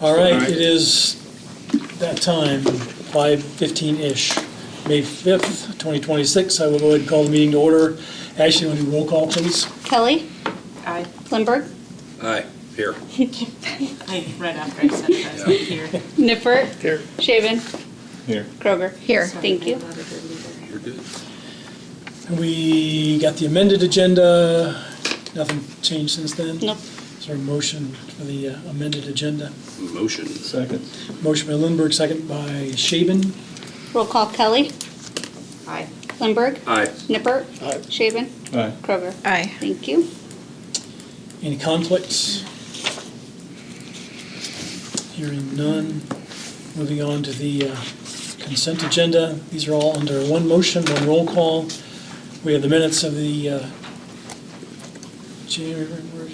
All right, it is that time, 5:15-ish, May 5th, 2026. I will go ahead and call the meeting to order. Ashley, want to do roll call, please? Kelly? Aye. Lindberg? Aye, here. Right after I said it, I was here. Nippert? Here. Shaven? Here. Kroger? Here. Thank you. You're good. We got the amended agenda. Nothing changed since then? Nope. Is there a motion for the amended agenda? Motion. Second. Motion by Lindberg, second by Shaven. Roll call Kelly? Aye. Lindberg? Aye. Nippert? Aye. Shaven? Aye. Kroger? Aye. Thank you. Any conflicts? Hearing none. Moving on to the consent agenda. These are all under one motion, one roll call. We have the minutes of the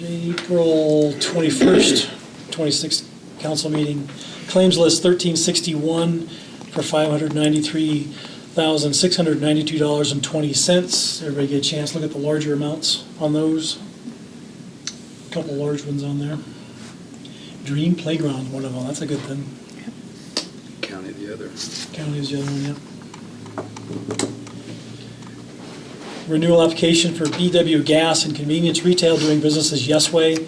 April 21st, 26th council meeting. Claims list 1361 for $593,692.20. Everybody get a chance to look at the larger amounts on those. A couple large ones on there. Dream Playground, one of them. That's a good thing. County the other. County is the other one, yep. Renewal application for BW Gas and Convenience Retail doing business as Yesway,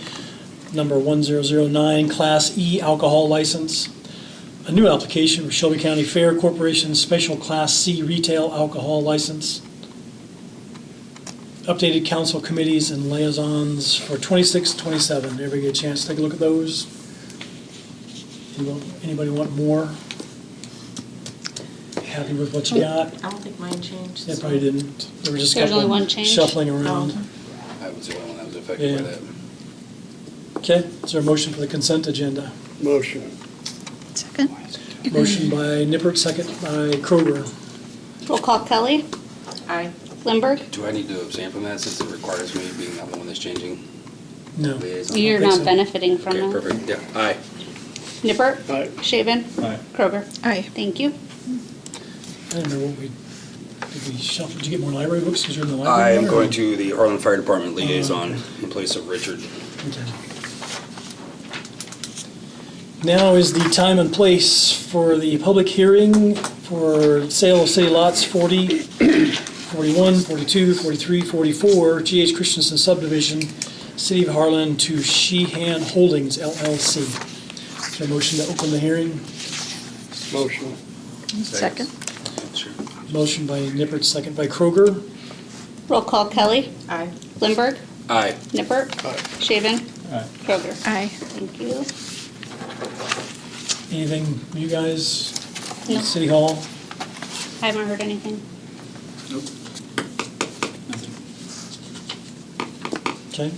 number 1009, Class E alcohol license. A new application for Shelby County Fair Corporation Special Class C retail alcohol license. Updated council committees and liaisons for 26, 27. Everybody get a chance to take a look at those? Anybody want more? Happy with what you got? I don't think mine changed. They probably didn't. There were just a There's couple only one change? shuffling around. I was the only one that was affected by Yeah. that. Okay, is there a motion for the consent agenda? Motion. Second. Motion by Nippert, second by Kroger. Roll call Kelly? Aye. Lindberg? Do I need to abstain from that since it requires me being the one that's changing No. liaison? You're think not so. benefiting from Okay, it. perfect, yeah, aye. Nippert? Aye. Shaven? Aye. Kroger? Aye. Thank you. I don't know what did we shuffle, did you get more library books because you're in the I library? am or- going to the Harlan Fire Department okay. liaison in place of Richard. Okay. Now is the time and place for the public hearing for sale of city lots 40, 41, 42, 43, 44, G.H. Christensen subdivision, City of Harlan to Sheehan Holdings LLC. Is there a motion to open the hearing? Motion. Second. Sure. Motion by Nippert, second by Kroger. Roll call Kelly? Aye. Lindberg? Aye. Nippert? Aye. Shaven? Kroger? Aye. Thank you. Anything, you guys? No. City Hall? I haven't heard anything. Okay.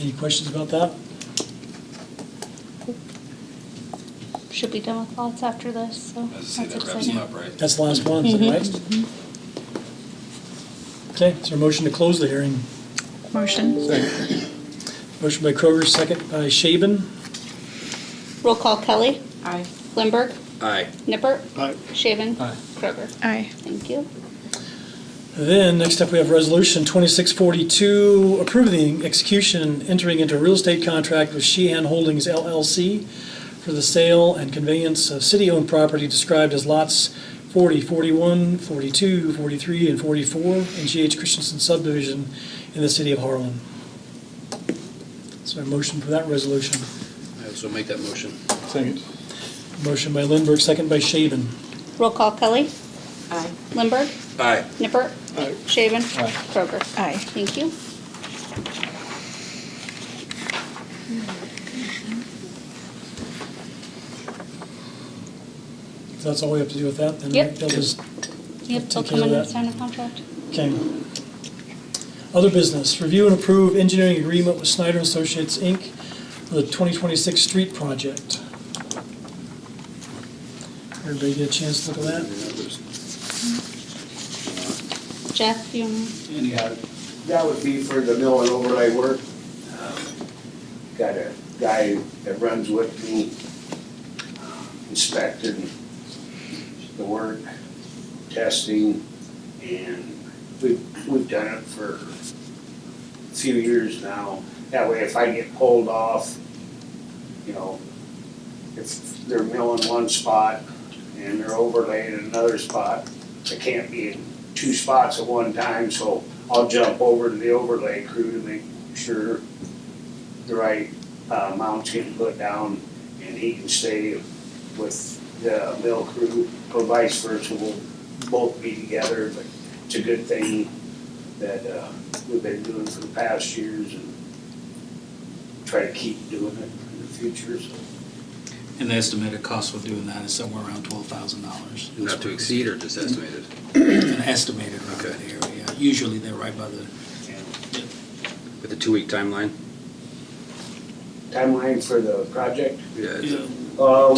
Any questions about that? Should be done with lots after this, so I was gonna say that's that wraps them exciting. up, right? That's the last one, is that right? Okay, is there a motion to close the hearing? Motion. Motion by Kroger, second by Shaven. Roll call Kelly? Aye. Lindberg? Aye. Nippert? Aye. Shaven? Aye. Kroger? Aye. Thank you. Then, next up, we have Resolution 2642, approving the execution and entering into a real estate contract with Sheehan Holdings LLC for the sale and conveyance of city-owned property described as lots 40, 41, 42, 43, and 44 in G.H. Christensen subdivision in the city of Harlan. Is there a motion for that resolution? I also make that motion. Second. Motion by Lindberg, second by Shaven. Roll call Kelly? Aye. Lindberg? Aye. Nippert? Aye. Shaven? Aye. Kroger? Aye. Thank you. So that's all we have to do with that, then? Yep. Right? They'll just Yep, they'll take come care in of and that. sign a contract. Okay. Other business, review and approve engineering agreement with Snyder Associates, Inc. for the 2026 street project. Everybody get a chance to look at that? Jeff, you want Yeah, that would be for the mill and overlay work. Got a guy that runs with me, inspected the work, testing, and we've done it for a few years now. That way if I get pulled off, you know, if they're milling one spot and they're overlaying another spot, they can't be in two spots at one time, so I'll jump over to the overlay crew to make sure the right mounts getting put down, and he can stay with the mill crew, or vice versa, we'll both be together, but it's a good thing that we've been doing for the past years and try to keep doing it in the future, so. And the estimated cost for doing that is somewhere around $12,000. Not to exceed or just estimated? An estimated around Okay. that area. Usually they're right by the, With a 2-week timeline? Timeline for the project, Yeah. is it-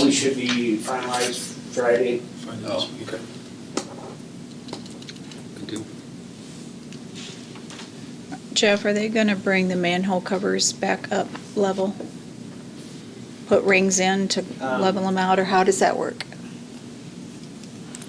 we should be finalized Friday. Friday Oh, this week. okay. Good deal. Jeff, are they gonna bring the manhole covers back up level? Put rings in to level them out, or how does that work?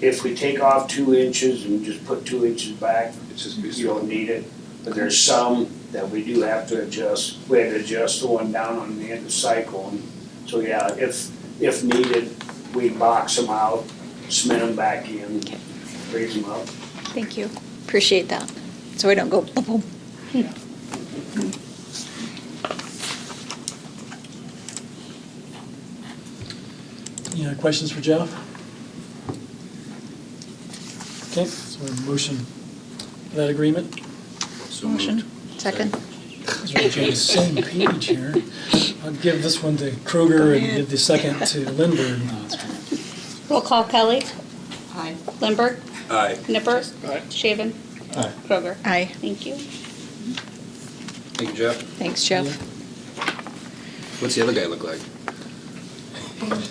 If we take off 2 inches and just put 2 inches back, It's just you don't need it, but there's some that we do have to adjust. We had to adjust the one down on the end of the cycle, and so yeah, if needed, we box them out, cement them back in, raise them up. Thank you. Appreciate that. So we don't go boom, boom. Any other questions for Jeff? Okay, so we have a motion for that agreement. So Motion. moved. Second. We're on the same page here. I'll give this one to Kroger and give the second to Lindbergh. No, it's fine. Roll call Kelly, Aye. Lindberg, Aye. Nippert, Aye. Shaven, Aye. Kroger. Aye. Thank you. Thank you, Jeff. Thanks, Jeff. What's the other guy look like?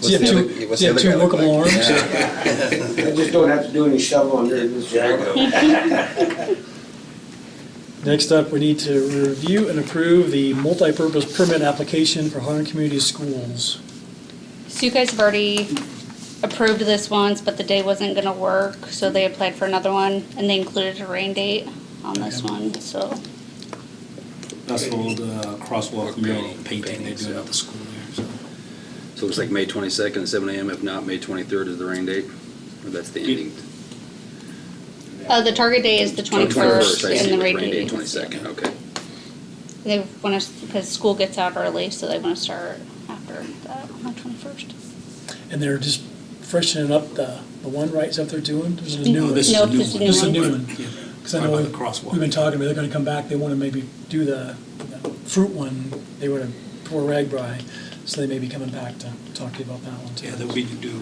Do you have two, What's do you the have two other guy look workable like? arms? I just don't have to do any shoveling during this There job. you go. Next up, we need to review and approve the multipurpose permit application for Harlan Community Schools. So you guys have already approved this once, but the day wasn't gonna work, so they applied for another one, and they included a rain date on this Okay. one, so. That's for the crosswalk mural Painting, painting they're doing yeah. at the school there, so. So it's like May 22nd, 7 AM, if not, May 23rd is the rain date? Or that's the ending? The target date is the 21st, I see, and the but rain rain date date is. 22nd, okay. They want us, because school gets out early, so they want to start after that, on the 21st. And they're just freshening up the one, right, is that what they're doing? There's a new No, one. this is No, a new this is one. a new This is a one. new one. Yeah. Because I Right know by the crosswalk. we've been talking about, they're gonna come back, they wanna maybe do the fruit one, they were to pour ragbri, so they may be coming back to talk to you about that one too. Yeah, that we do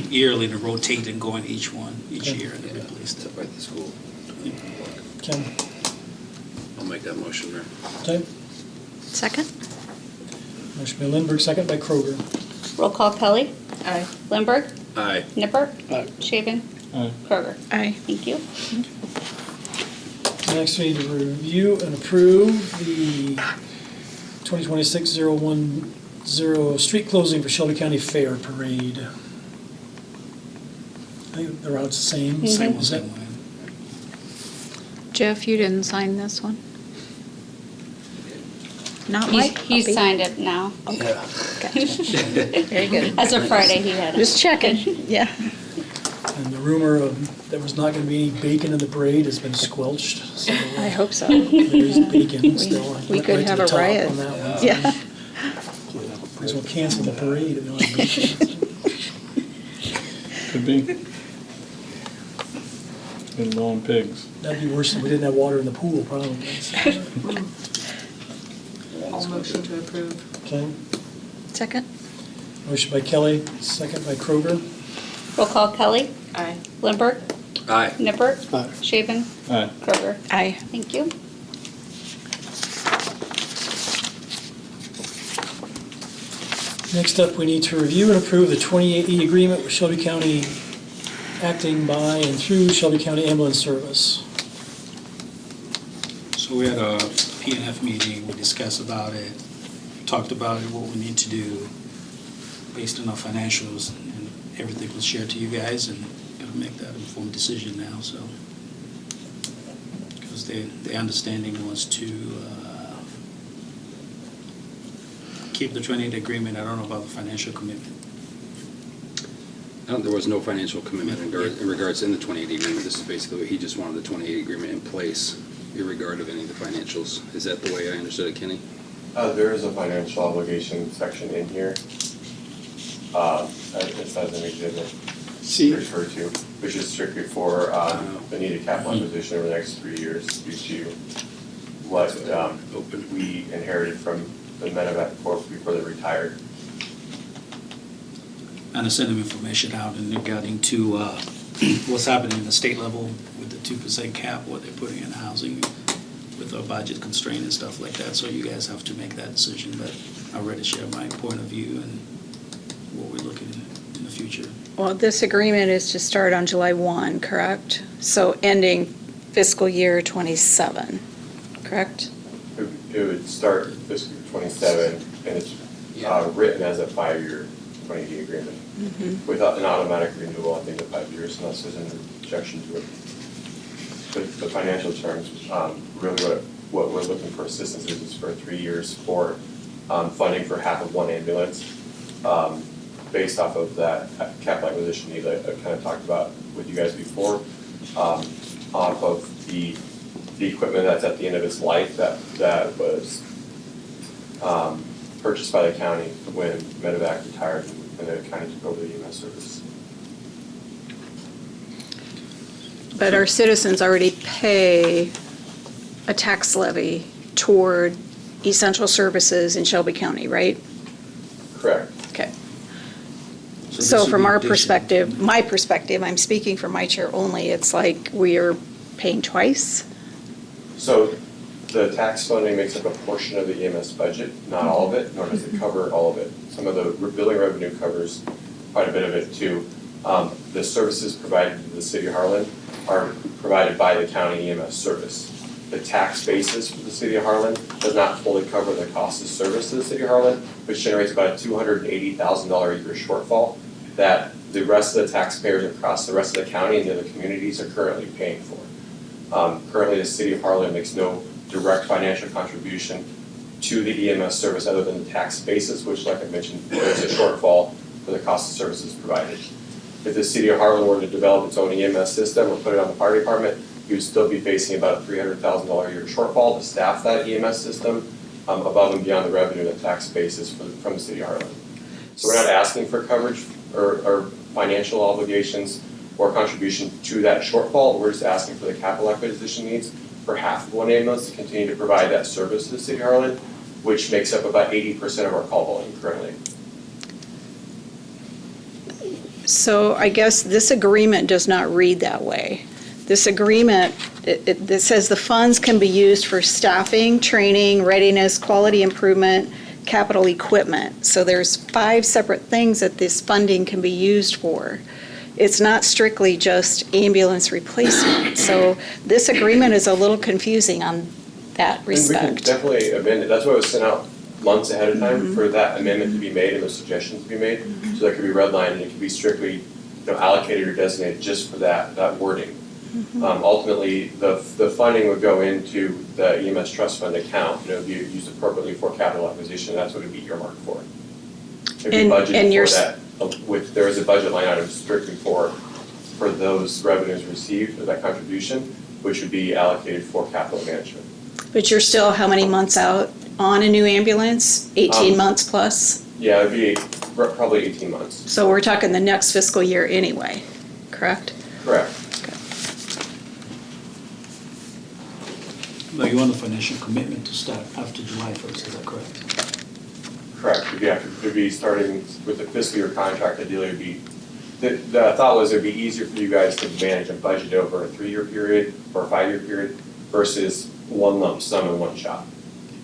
yearly to rotate and go in each one, each Okay. year and replace It's them. up at the school. Kim, I'll make that motion, Mayor. okay, Second? motion by Lindbergh, second by Kroger. Roll call Kelly, Aye. Lindberg, Aye. Nippert, Aye. Shaven, Aye. Kroger. Aye. Thank you. Next, we need to review and approve the 2026-010 street closing for Shelby County Fair Parade. I think the route's the same. Mhm. Is that- Same way. Jeff, you didn't sign this one? Not Mike? He's signed it now. Yeah. Very good. As of Friday, he had it. Just checking, yeah. And the rumor of there was not going to be any bacon in the parade has been squelched. So I hope so. there's bacon still. I we went could right to have the a top riot. on that one. Yeah. Might as well cancel the parade if they don't have bacon. Could be. Been low on pigs. That'd be worse if we didn't have water in the pool, probably. All motion to approve. Okay, Second? motion by Kelly, second by Kroger. Roll call Kelly, Aye. Lindberg, Aye. Nippert, Aye. Shaven, Aye. Kroger. Aye. Thank you. Next up, we need to review and approve the 28E agreement with Shelby County acting by and through Shelby County Ambulance Service. So we had a P&F meeting, we discussed about it, talked about it, what we need to do based on our financials, and everything was shared to you guys, and gotta make that informed decision now, so. Because the understanding was to keep the 28 agreement, I don't know about the financial commitment. There was no financial commitment in regards in the 2080 agreement. This is basically, he just wanted the 2080 agreement in place, irregardless of any of the financials. Is that the way I understood it, Kenny? There is a financial obligation section in here. It says an exhibit referred to, which is strictly for the needed capital acquisition over the next 3 years due to what we inherited from the Medevac Corp before they retired. And I sent them information out in regarding to what's happening in the state level with the 2% cap, what they're putting in housing with our budget constraint and stuff like that. So you guys have to make that decision, but I already shared my point of view and what we're looking in the future. Well, this agreement is to start on July 1, correct? So ending fiscal year '27, correct? It would start fiscal year '27, and it's written as a 5-year 2080 agreement without an automatic renewal at the end of 5 years unless there's an objection to it. The financial terms, really what we're looking for assistance is for 3 years for funding for half of one ambulance, based off of that capital acquisition need I kind of talked about with you guys before, off of the equipment that's at the end of its life that was purchased by the county when Medevac retired and the county took over the EMS service. But our citizens already pay a tax levy toward essential services in Shelby County, right? Correct. Okay. this So would from be our additional. perspective, my perspective, I'm speaking from my chair only, it's like we are paying twice. So the tax funding makes up a portion of the EMS budget, not all of it, nor does it cover all of it. Some of the billing revenue covers quite a bit of it too. The services provided to the city of Harlan are provided by the county EMS service. The tax basis for the city of Harlan does not fully cover the cost of service to the city of Harlan, which generates about a $280,000 a year shortfall that the rest of the taxpayers across the rest of the county and the other communities are currently paying for. Currently, the city of Harlan makes no direct financial contribution to the EMS service other than the tax basis, which, like I mentioned, there's a shortfall for the cost of services provided. If the city of Harlan were to develop its own EMS system or put it on the fire department, you would still be facing about a $300,000 a year shortfall to staff that EMS system above and beyond the revenue and the tax basis from the city of Harlan. So we're not asking for coverage or financial obligations or contribution to that shortfall. We're just asking for the capital acquisition needs for half of one ambulance to continue to provide that service to the city of Harlan, which makes up about 80% of our call volume currently. So I guess this agreement does not read that way. This agreement, it says the funds can be used for staffing, training, readiness, quality improvement, capital equipment. So there's 5 separate things that this funding can be used for. It's not strictly just ambulance replacement. So this agreement is a little confusing on that And we can respect. definitely amend it. That's why it was sent out months ahead of time for that amendment to be made and those suggestions to be made. So that could be redlined and it could be strictly, allocated or designated just for that wording. Ultimately, the funding would go into the EMS trust fund account and it would be used appropriately for capital acquisition. That's what it'd be earmarked for. It'd be And budgeted you're for that, with, there is a budget line item strictly for those revenues received, or that contribution, which would be allocated for capital management. But you're still how many months out on a new ambulance? 18 months plus? Yeah, it'd be probably 18 months. So we're talking the next fiscal year anyway, correct? Correct. But you want a financial commitment to start after July 1st, is that correct? Correct, it'd be starting with the fiscal year contract, ideally it'd be, the thought was it'd be easier for you guys to manage and budget over a 3-year period or a 5-year period versus one lump sum in one shot.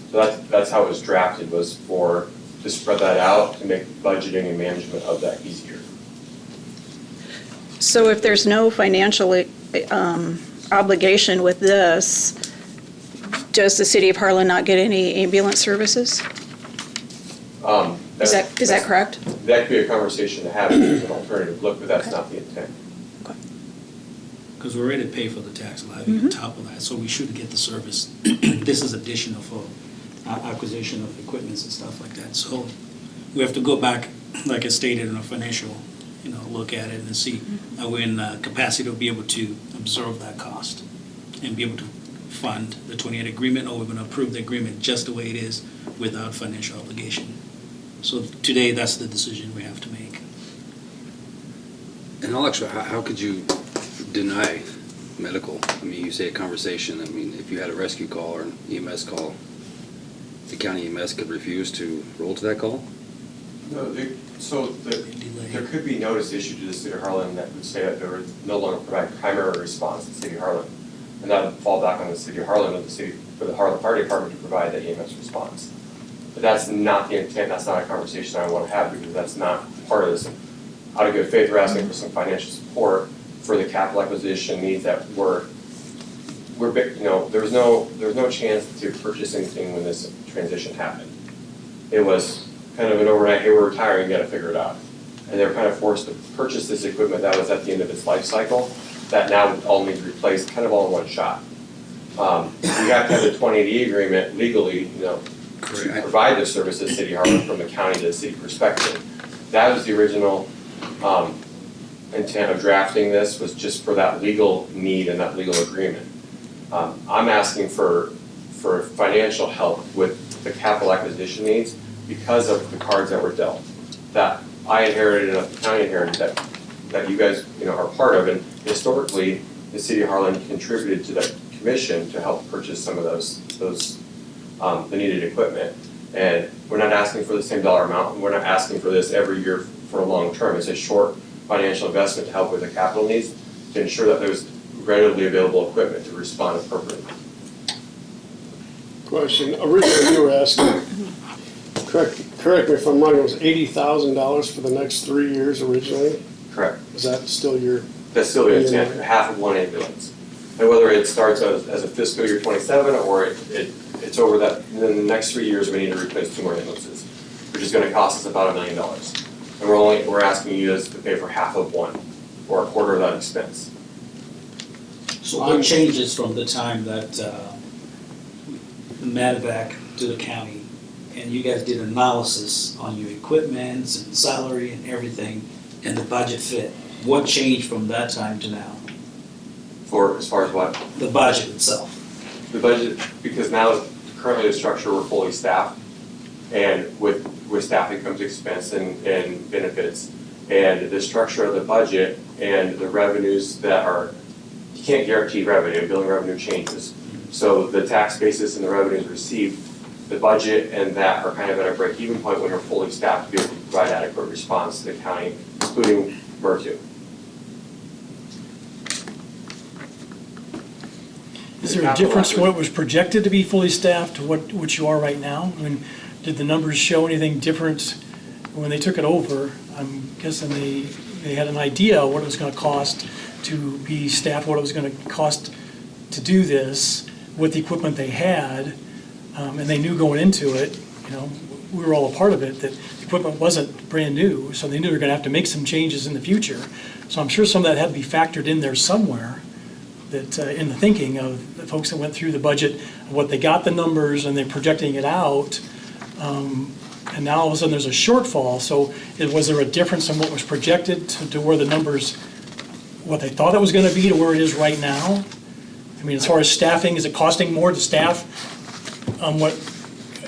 So that's how it was drafted, was to spread that out, to make budgeting and management of that easier. So if there's no financial obligation with this, does the city of Harlan not get any ambulance services? Is that correct? That could be a conversation to have if there's an alternative look, but that's not the intent. Because we're ready to pay for the tax levy on top of that, so we should get the service. This is additional for acquisition of equipments and stuff like that. So we have to go back, like I stated in our financial look at it and see are we in capacity to be able to absorb that cost and be able to fund the 28 agreement, or we're going to approve the agreement just the way it is without financial obligation. So today, that's the decision we have to make. And I'll actually, how could you deny medical? I mean, you say a conversation, I mean, if you had a rescue call or an EMS call, the county EMS could refuse to roll to that call? No, there could be notice issued to the city of Harlan that would say that they would no longer provide primary response to the city of Harlan. And that would fall back on the city of Harlan or for the Harlan Fire Department to provide that EMS response. But that's not the intent, that's not a conversation I want to have, because that's not part of this. Out of good faith, we're asking for some financial support for the capital acquisition needs that there was no chance to purchase anything when this transition happened. It was kind of an overnight, hey, we're retiring, you gotta figure it out. And they were kind of forced to purchase this equipment that was at the end of its life cycle, that now all needs replaced, kind of all in one shot. We have to have the 2080 agreement legally, to provide the service to City of Harlan from the county to the city perspective. That was the original intent of drafting this, was just for that legal need and that legal agreement. I'm asking for financial help with the capital acquisition needs because of the cards that were dealt, that I inherited and the county inherited, that you guys are part of, and historically the city of Harlan contributed to that commission to help purchase some of those the needed equipment. And we're not asking for the same dollar amount, and we're not asking for this every year for a long term. It's a short financial investment to help with the capital needs to ensure that there's readily available equipment to respond appropriately. Question, originally you were asking, correct me if I'm wrong, it was $80,000 for the next 3 years originally? Correct. Is that still your? That's still the intent, half of one ambulance. And whether it starts as a fiscal year 27 or it's over that, in the next 3 years we need to replace 2 more ambulances, which is going to cost us about $1 million. And we're asking you guys to pay for half of one, or a quarter of that expense. So what changes from the time that the medevac to the county, and you guys did analysis on your equipment and salary and everything, and the budget fit? What changed from that time to now? As far as what? The budget itself. The budget, because now currently the structure, we're fully staffed, and with staffing comes expense and benefits. And the structure of the budget and the revenues that are, you can't guarantee revenue, billing revenue changes. So the tax basis and the revenues received, the budget and that are kind of at a break-even point when we're fully staffed to be able to provide adequate response to the county, including MERTU. Is there a difference from what was projected to be fully staffed to what you are right now? I mean, did the numbers show anything different when they took it over? I'm guessing they had an idea what it was going to cost to be staffed, what it was going to cost to do this with the equipment they had, and they knew going into it, we were all a part of it, that the equipment wasn't brand new, so they knew they were going to have to make some changes in the future. So I'm sure some of that had to be factored in there somewhere, that in the thinking of the folks that went through the budget, what they got the numbers and they're projecting it out, and now all of a sudden there's a shortfall. So was there a difference in what was projected to where the numbers, what they thought it was going to be to where it is right now? I mean, as far as staffing, is it costing more to staff what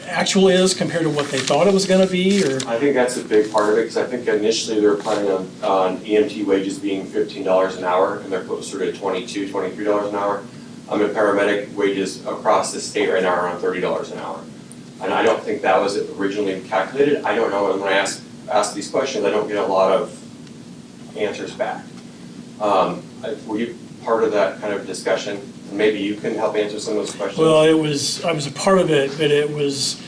actual is compared to what they thought it was going to be? Or I think that's a big part of it, because I think initially they were planning on EMT wages being $15 an hour, and they're closer to $22, $23 an hour. And paramedic wages across the state right now are around $30 an hour. And I don't think that was originally calculated. I don't know, and when I ask these questions, I don't get a lot of answers back. Were you part of that kind of discussion? Maybe you can help answer some of those questions. Well, I was a part of it, but it was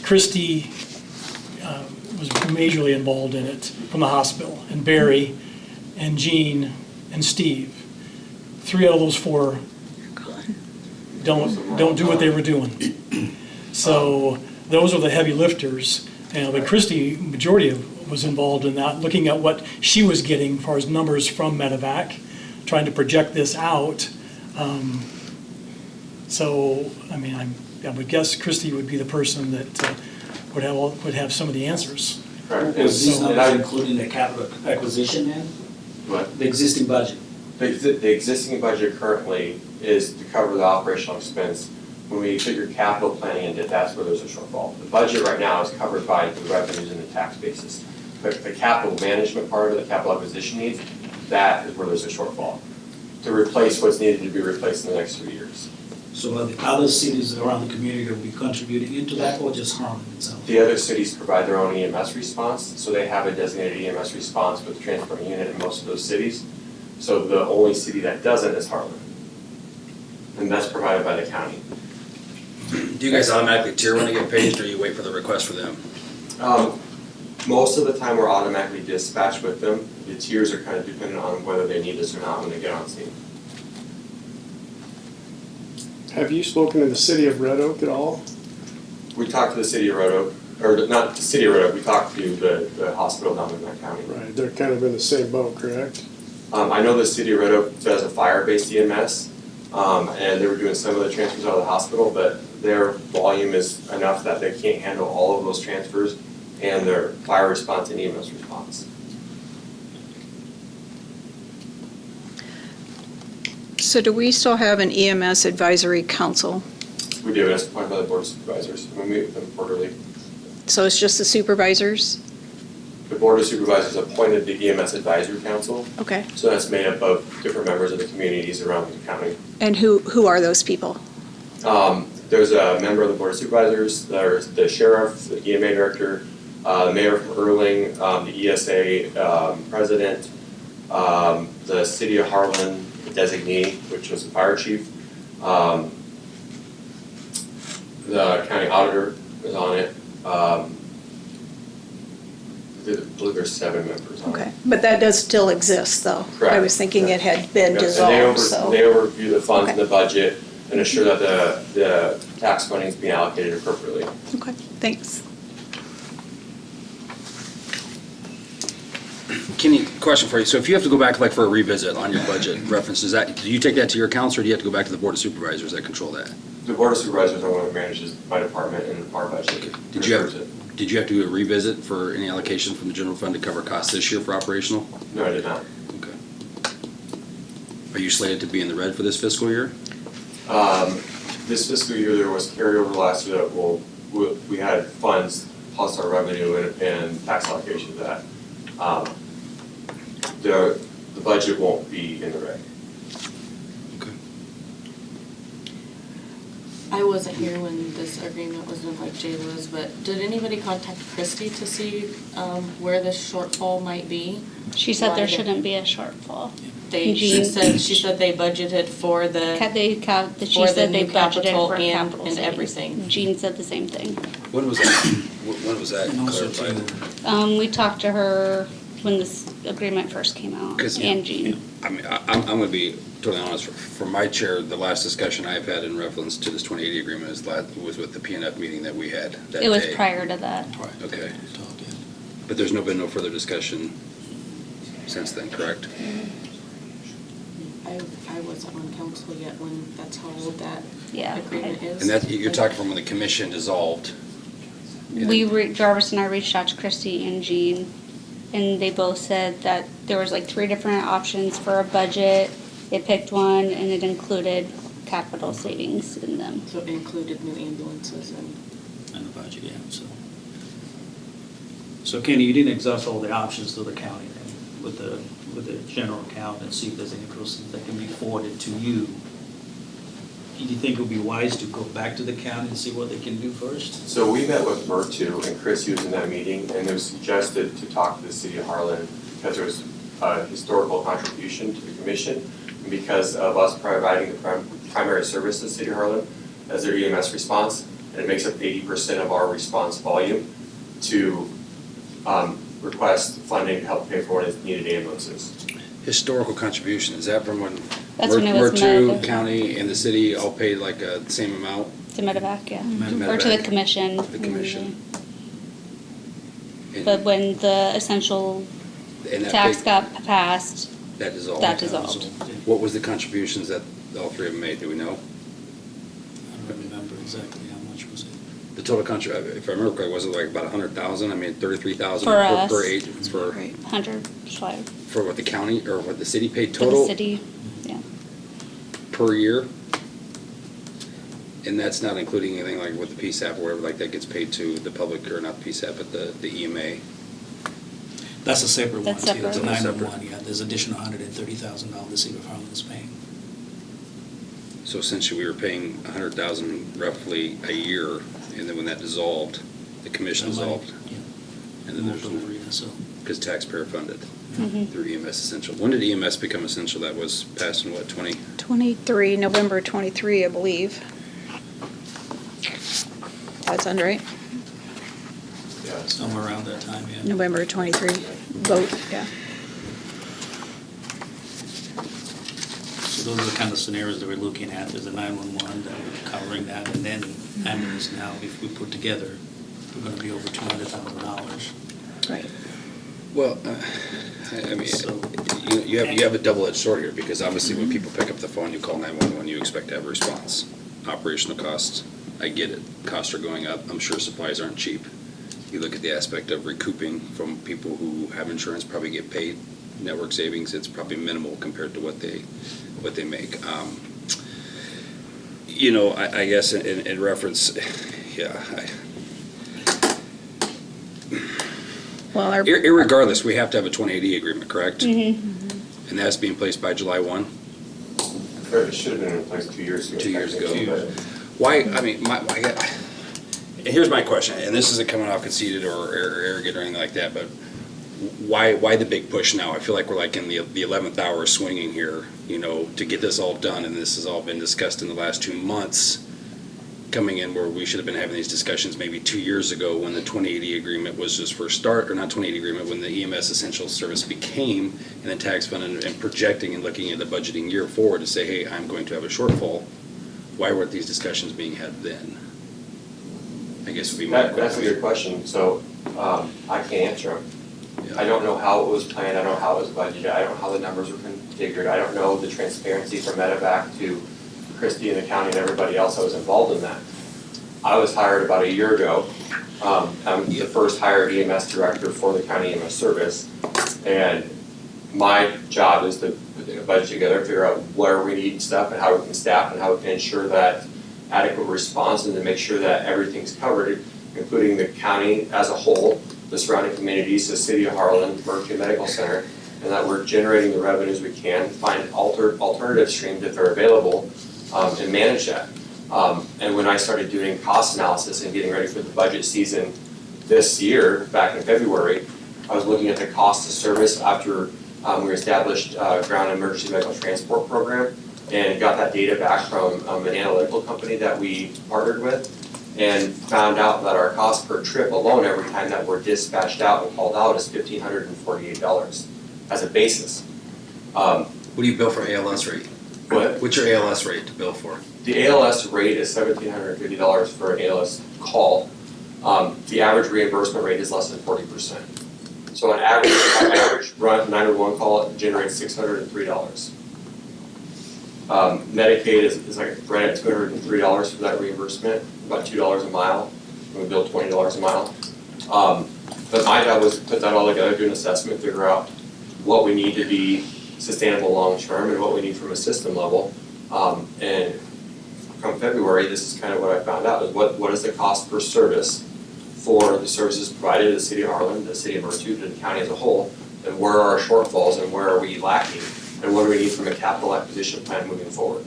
Christy was majorly involved in it from the hospital, and Barry, and Jean, and Steve. 3 out of those 4 don't do what they were doing. So those are the heavy lifters. But Christy, majority was involved in that, looking at what she was getting as far as numbers from medevac, trying to project this out. So, I mean, I would guess Christy would be the person that would have some of the answers. Correct. Was these And numbers I- including the capital acquisition then? What? The existing budget? The existing budget currently is to cover the operational expense. When we figure capital planning into it, that's where there's a shortfall. The budget right now is covered by the revenues and the tax basis. But the capital management part of it, the capital acquisition needs, that is where there's a shortfall. To replace what's needed to be replaced in the next 3 years. So are the other cities around the community will be contributing into that or just Harlan itself? The other cities provide their own EMS response, so they have a designated EMS response with a transport unit in most of those cities. So the only city that doesn't is Harlan. And that's provided by the county. Do you guys automatically tier when they get paged, or you wait for the request for them? Most of the time, we're automatically dispatched with them. The tiers are kind of dependent on whether they need us or not when they get on scene. Have you spoken to the city of Red Oak at all? We talked to the city of Red Oak, or not the city of Red Oak, we talked to the hospital down in that county. Right, they're kind of in the same boat, correct? I know the city of Red Oak does a fire-based EMS, and they were doing some of the transfers out of the hospital, but their volume is enough that they can't handle all of those transfers and their fire response and EMS response. So do we still have an EMS advisory council? We do, it's appointed by the board of supervisors, we meet with them quarterly. So it's just the supervisors? The board of supervisors appointed the EMS advisory council, Okay. so that's made up of different members of the communities around the county. And who are those people? There's a member of the board of supervisors, there's the sheriff, the EMA director, the mayor from Erling, the ESA president, the city of Harlan, the designee, which was the fire chief. The county auditor is on it. I believe there's 7 members on it. Okay, but that does still exist, though? I Correct. was thinking it had been Yeah, dissolved, so. And they overview the funds in Okay. the budget and assure that the tax funding is being allocated appropriately. Okay, thanks. Kenny, question for you. So if you have to go back like for a revisit on your budget references, do you take that to your council, or do you have to go back to the board of supervisors that control that? The board of supervisors are one that manages my department and our budget. Did you Reserves it. have to do a revisit for any allocation from the general fund to cover costs this year for operational? No, I did not. Okay. Are you slated to be in the red for this fiscal year? This fiscal year, there was carryover last year that we had funds plus our revenue and tax allocation to that. The budget won't be in the red. Okay. I wasn't here when this agreement was done, like Jay was, but did anybody contact Christie to see where the shortfall might be? She said Why there they- shouldn't be a shortfall. She Jean. said they budgeted for the, She For the said they new budgeted capital for and- capital and savings. everything. Jean said the same thing. When was that? When was that And also clarified? We talked to her when this agreement first came out, 'Cause, and Jean. I mean, I'm going to be totally honest. From my chair, the last discussion I've had in reference to this 2080 agreement was with the PNF meeting that we had that day. It was prior to that. Okay. But there's been no further discussion since then, correct? I wasn't on council yet when that's how old that Yeah. agreement is. And that, you're talking from when the commission dissolved. Jarvis and I reached out to Christy and Jean, and they both said that there was like 3 different options for a budget. They picked one, and it included capital savings in them. So it included new ambulances and. And the budget, yeah, so. So Kenny, you didn't exhaust all the options to the county then, with the general account and see if there's any proceeds that can be forwarded to you. Do you think it would be wise to go back to the county and see what they can do first? So we met with Virtu and Chris was in that meeting, and it was suggested to talk to the city of Harlan because there was a historical contribution to the commission, and because of us providing the primary service to the city of Harlan as their EMS response, and it makes up 80% of our response volume to request funding to help pay for what is needed ambulances. Historical contribution, is that from when That's when it was Murtu med. County and the city all paid like the same amount? To Medevac, yeah. Medevac. Or to the commission. The commission. And- But when the essential and that tax big- got passed, That dissolved? that dissolved. What was the contributions that all 3 of them made, do we know? I don't remember exactly how much was it. The total contract, if I remember correctly, was it like about 100,000? I mean, 33,000 For us. per agent for, Right. 105 for what the county or what the city paid for the total city, yeah. per year? And that's not including anything like with the PSAP or whatever, like that gets paid to the public, or not the PSAP, but the EMA. That's a separate one That's too, it's a separate. 911, yeah, there's additional $130,000 the city of Harlan is paying. So essentially, we were paying 100,000 roughly a year, and then when that dissolved, the commission That money, dissolved, yeah, and then there's, moved over, yeah, so. because taxpayer funded Mhm. through EMS Essential. When did EMS become essential? That was passed in what, 20? 23, November 23, I believe. That sound right? Yeah. Somewhere around that time, yeah. November 23, vote, yeah. So those are the kind of scenarios that we're looking at. There's a 911 that we're covering that, and then ambulance now, if we put together, we're gonna be over $200,000. Right. Well, I mean, So- you have a double-edged sword here, because obviously when people pick up the phone, you call 911, you expect to have a response. Operational costs, I get it, costs are going up, I'm sure supplies aren't cheap. You look at the aspect of recouping from people who have insurance, probably get paid, network savings, it's probably minimal compared to what they make. You know, I guess in reference, yeah, Well, our, irregardless, we have to have a 2080 agreement, correct? Mm-hmm. And that's being placed by July 1? It should have been in place 2 years ago. 2 years ago. technically, but- Why, I mean, and here's my question, and this isn't coming off conceited or arrogant or anything like that, but why the big push now? I feel like we're like in the 11th hour swinging here, you know, to get this all done, and this has all been discussed in the last 2 months, coming in where we should have been having these discussions maybe 2 years ago when the 2080 agreement was just first start, or not 2080 agreement, when the EMS Essential Service became, and then tax fund and projecting and looking at the budgeting year forward to say, hey, I'm going to have a shortfall. Why weren't these discussions being had then? I guess would be my That's a good question, so, I can't answer them. Yeah. I don't know how it was planned, I don't know how it was budgeted, I don't know how the numbers were configured, I don't know the transparency from medevac to Christie and the county and everybody else that was involved in that. I was hired about a year ago, I'm the first hired EMS director for the county EMS service, and my job is to put a budget together, figure out where we need stuff and how we can staff and how we can ensure that adequate response and to make sure that everything's covered, including the county as a whole, the surrounding communities, the city of Harlan, Mercury Medical Center, and that we're generating the revenues we can, find alternative streams if they're available, and manage that. And when I started doing cost analysis and getting ready for the budget season this year, back in February, I was looking at the cost of service after we established ground emergency medical transport program and got that data back from an analytical company that we partnered with, and found out that our cost per trip alone every time that we're dispatched out and called out is $1,548 as a basis. What do you bill for ALS rate? But What's your ALS rate to bill for? the ALS rate is $1,750 for an ALS call. The average reimbursement rate is less than 40%. So on average, our average run 911 call generates $603. Medicaid is like right at $203 for that reimbursement, about $2 a mile. We bill $20 a mile. But my job was to put that all together, do an assessment, figure out what we need to be sustainable long-term and what we need from a system level. And come February, this is kind of what I found out, is what is the cost per service for the services provided to the city of Harlan, the city of Mertude, and the county as a whole, and where are our shortfalls and where are we lacking, and what do we need from a capital acquisition plan moving forward.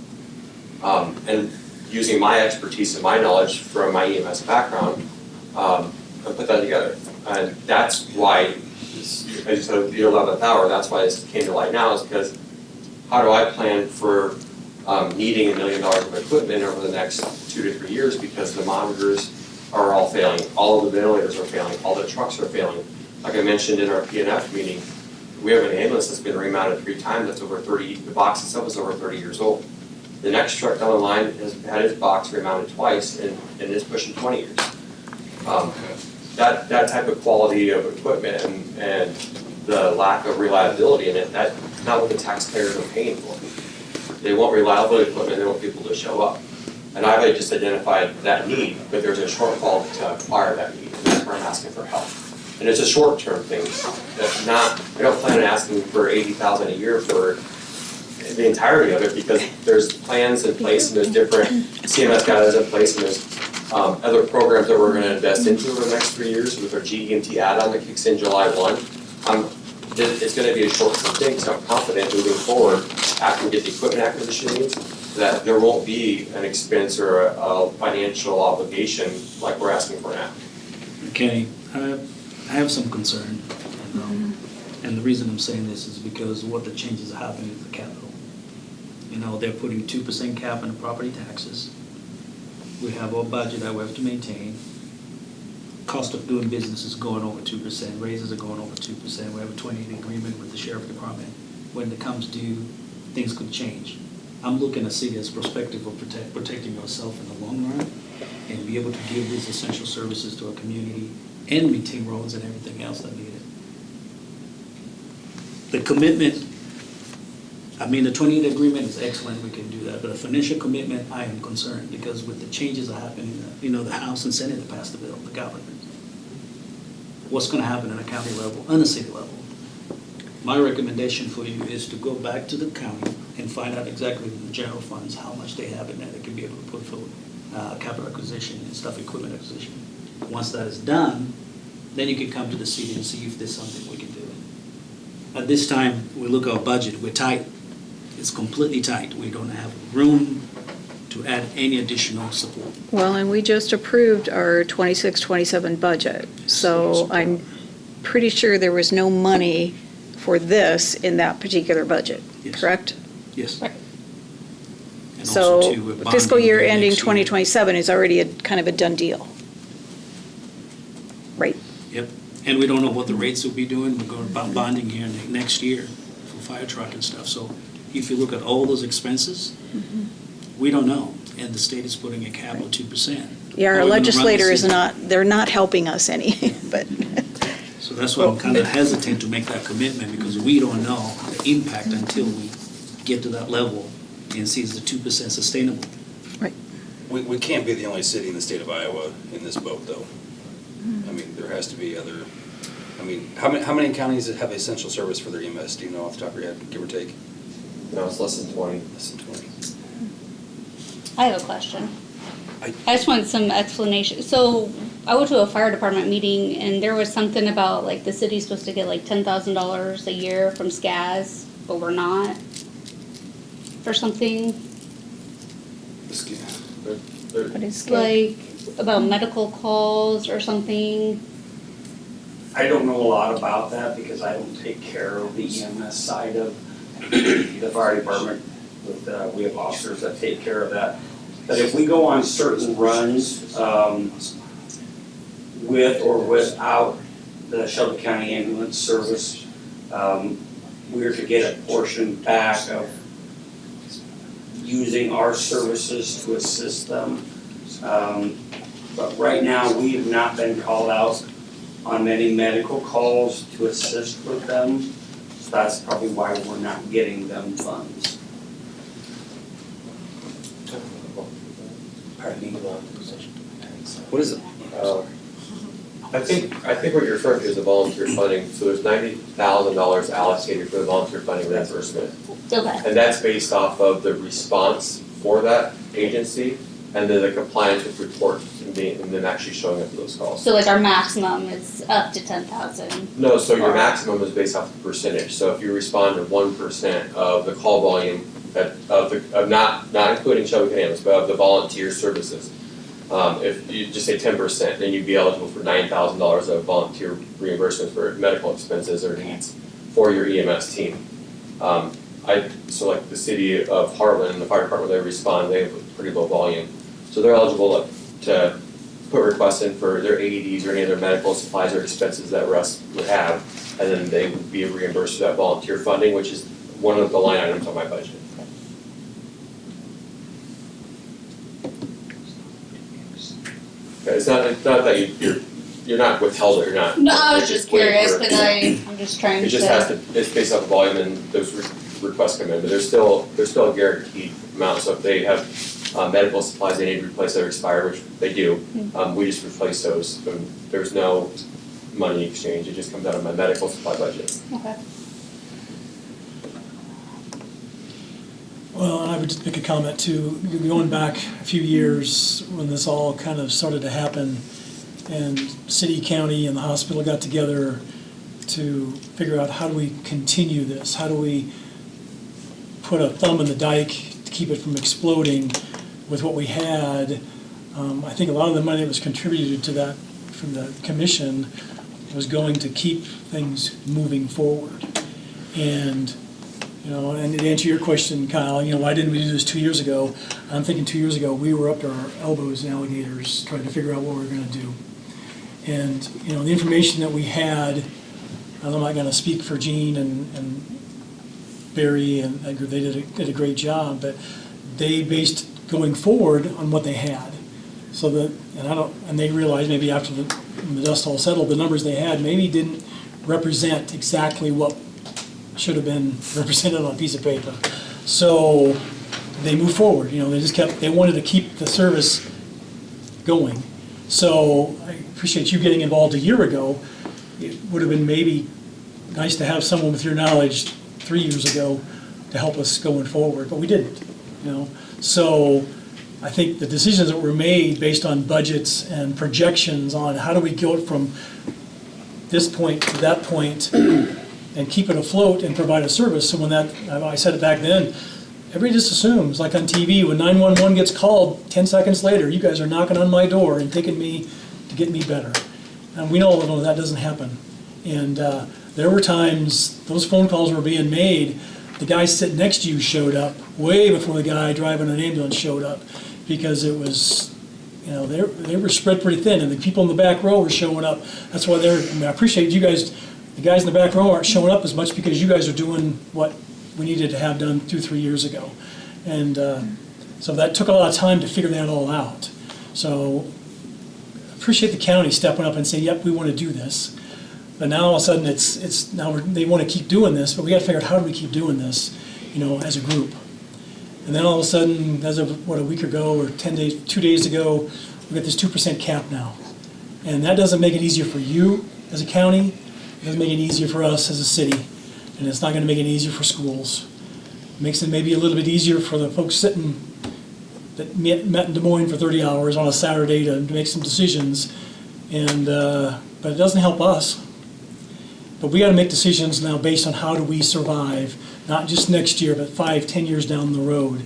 And using my expertise and my knowledge from my EMS background, I put that together. And that's why, as you said, the 11th hour, that's why this came to light now, is because how do I plan for needing $1 million of equipment over the next 2 to 3 years, because the monitors are all failing, all of the ventilators are failing, all the trucks are failing. Like I mentioned in our PNF meeting, we have an ambulance that's been remounted 3 times, that's over 30, the box itself is over 30 years old. The next truck down the line has had its box remounted twice and is pushing 20 years. That type of quality of equipment and the lack of reliability in it, that's not what the taxpayers are paying for. They want reliable equipment, they want people to show up. And I've just identified that need, but there's a shortfall to acquire that need, and that's where I'm asking for help. And it's a short-term thing, that's not, I don't plan on asking for $80,000 a year for the entirety of it, because there's plans in place and there's different CMS guidelines in place, and there's other programs that we're gonna invest into over the next 3 years with our GEMT add-on that kicks in July 1. It's gonna be a short-term thing, so I'm confident moving forward, after we get the equipment acquisition needs, that there won't be an expense or a financial obligation like we're asking for now. Okay, I have some concern, and the reason I'm saying this is because what the changes are happening is the capital. You know, they're putting 2% cap on the property taxes. We have our budget that we have to maintain. Cost of doing business is going over 2%, raises are going over 2%. We have a 20-year agreement with the sheriff department. When it comes due, things could change. I'm looking at city as perspective of protecting yourself in the long run and be able to give these essential services to our community and maintain roads and everything else that need it. The commitment, I mean, the 20-year agreement is excellent, we can do that, but a financial commitment, I am concerned, because with the changes that are happening, you know, the House and Senate have passed the bill, the government. What's gonna happen at a county level, on a city level? My recommendation for you is to go back to the county and find out exactly in the general funds, how much they have in there that can be able to put for capital acquisition and stuff, equipment acquisition. Once that is done, then you can come to the city and see if there's something we can do. At this time, we look at our budget, we're tight. It's completely tight. We don't have room to add any additional support. Well, and we just approved our 26-27 budget, so I'm pretty sure there was no money for this in that particular budget, Yes. correct? Yes. Right. And So also, too, we're fiscal bonding year the ending next year. 2027 is already a kind of a done deal. Right. Yep, and we don't know what the rates will be doing, we're going about bonding here next year for fire truck and stuff, so if you look at all those expenses, we don't know, and the state is putting a cap of 2%. Yeah, How our are we gonna run legislator the is city? not, they're not helping us any, but. So that's why I'm kind of hesitant to make that commitment, because we don't know the impact until we get to that level and see is the 2% sustainable. We can't be the only city in the state of Iowa in this boat, though. I mean, there has to be other, I mean, how many counties have essential service for their EMS? Do you know off the top of your head, give or take? No, it's less than 20. Less than 20. I have a question. I- I just want some explanation. So I went to a fire department meeting and there was something about like the city's supposed to get like $10,000 a year from SCAS, but we're not for something What is like about medical calls or something. I don't know a lot about that because I don't take care of the EMS side of the fire department. We have officers that take care of that. But if we go on certain runs, with or without the Shelby County Ambulance Service, we're to get a portion back of using our services to assist them. But right now, we have not been called out on many medical calls to assist with them. So that's probably why we're not getting them funds. Pardon me? What is it? I think what you're referring to is the volunteer funding. So there's $90,000 allocated for the volunteer funding reimbursement. Okay. And that's based off of the response for that agency and then the compliance with reports and them actually showing up for those calls. So like our maximum is up to 10,000. No, so your maximum is based off the percentage. So if you respond to 1% of the call volume of not including Shelby County Ambulance, but of the volunteer services, if you just say 10%, then you'd be eligible for $9,000 of volunteer reimbursement for medical expenses or needs for your EMS team. So like the city of Harlan, the fire department, they respond, they have a pretty low volume. So they're eligible to put requests in for their AEDs or any other medical supplies or expenses that Russ would have, and then they would be reimbursed for that volunteer funding, which is one of the line items on my budget. Okay, it's not that you're not withheld or you're not. No, I was you're just waiting curious for it. because I'm just trying to. It just has to, it's based off volume and those requests come in, but there's still a guaranteed amount, so if they have Medical supplies, they need to replace that are expired, which they do. We just replace those. There's no money exchange, it just comes out of my medical supply budget. Okay. Well, and I would just make a comment too, going back a few years when this all kind of started to happen, and city, county, and the hospital got together to figure out how do we continue this? How do we put a thumb in the dike to keep it from exploding with what we had? I think a lot of the money that was contributed to that from the commission was going to keep things moving forward. And, you know, and to answer your question, Kyle, you know, why didn't we do this 2 years ago? I'm thinking 2 years ago, we were up to our elbows in alligators trying to figure out what we were gonna do. And, you know, the information that we had, I'm not gonna speak for Gene and Barry and Edgar, they did a great job, but they based going forward on what they had. So that, and they realized maybe after the dust all settled, the numbers they had maybe didn't represent exactly what should have been represented on a piece of paper. So they moved forward, you know, they wanted to keep the service going. So I appreciate you getting involved a year ago. It would have been maybe nice to have someone with your knowledge 3 years ago to help us going forward, but we didn't, you know. So I think the decisions that were made based on budgets and projections on how do we go from this point to that point and keep it afloat and provide a service. So when that, I said it back then, everybody just assumes, like on TV, when 911 gets called, 10 seconds later, you guys are knocking on my door and taking me to get me better. And we know that doesn't happen. And there were times those phone calls were being made, the guy sitting next to you showed up way before the guy driving an ambulance showed up, because it was, you know, they were spread pretty thin, and the people in the back row were showing up. That's why I appreciate you guys, the guys in the back row aren't showing up as much because you guys are doing what we needed to have done 2-3 years ago. And so that took a lot of time to figure that all out. So appreciate the county stepping up and saying, yep, we want to do this. But now all of a sudden they want to keep doing this, but we got to figure out how do we keep doing this, you know, as a group. And then all of a sudden, as of a week ago or 10 days, 2 days ago, we got this 2% cap now. And that doesn't make it easier for you as a county, it doesn't make it easier for us as a city, and it's not going to make it easier for schools. It makes it maybe a little bit easier for the folks that met in Des Moines for 30 hours on a Saturday to make some decisions, and but it doesn't help us. But we got to make decisions now based on how do we survive, not just next year, but 5-10 years down the road.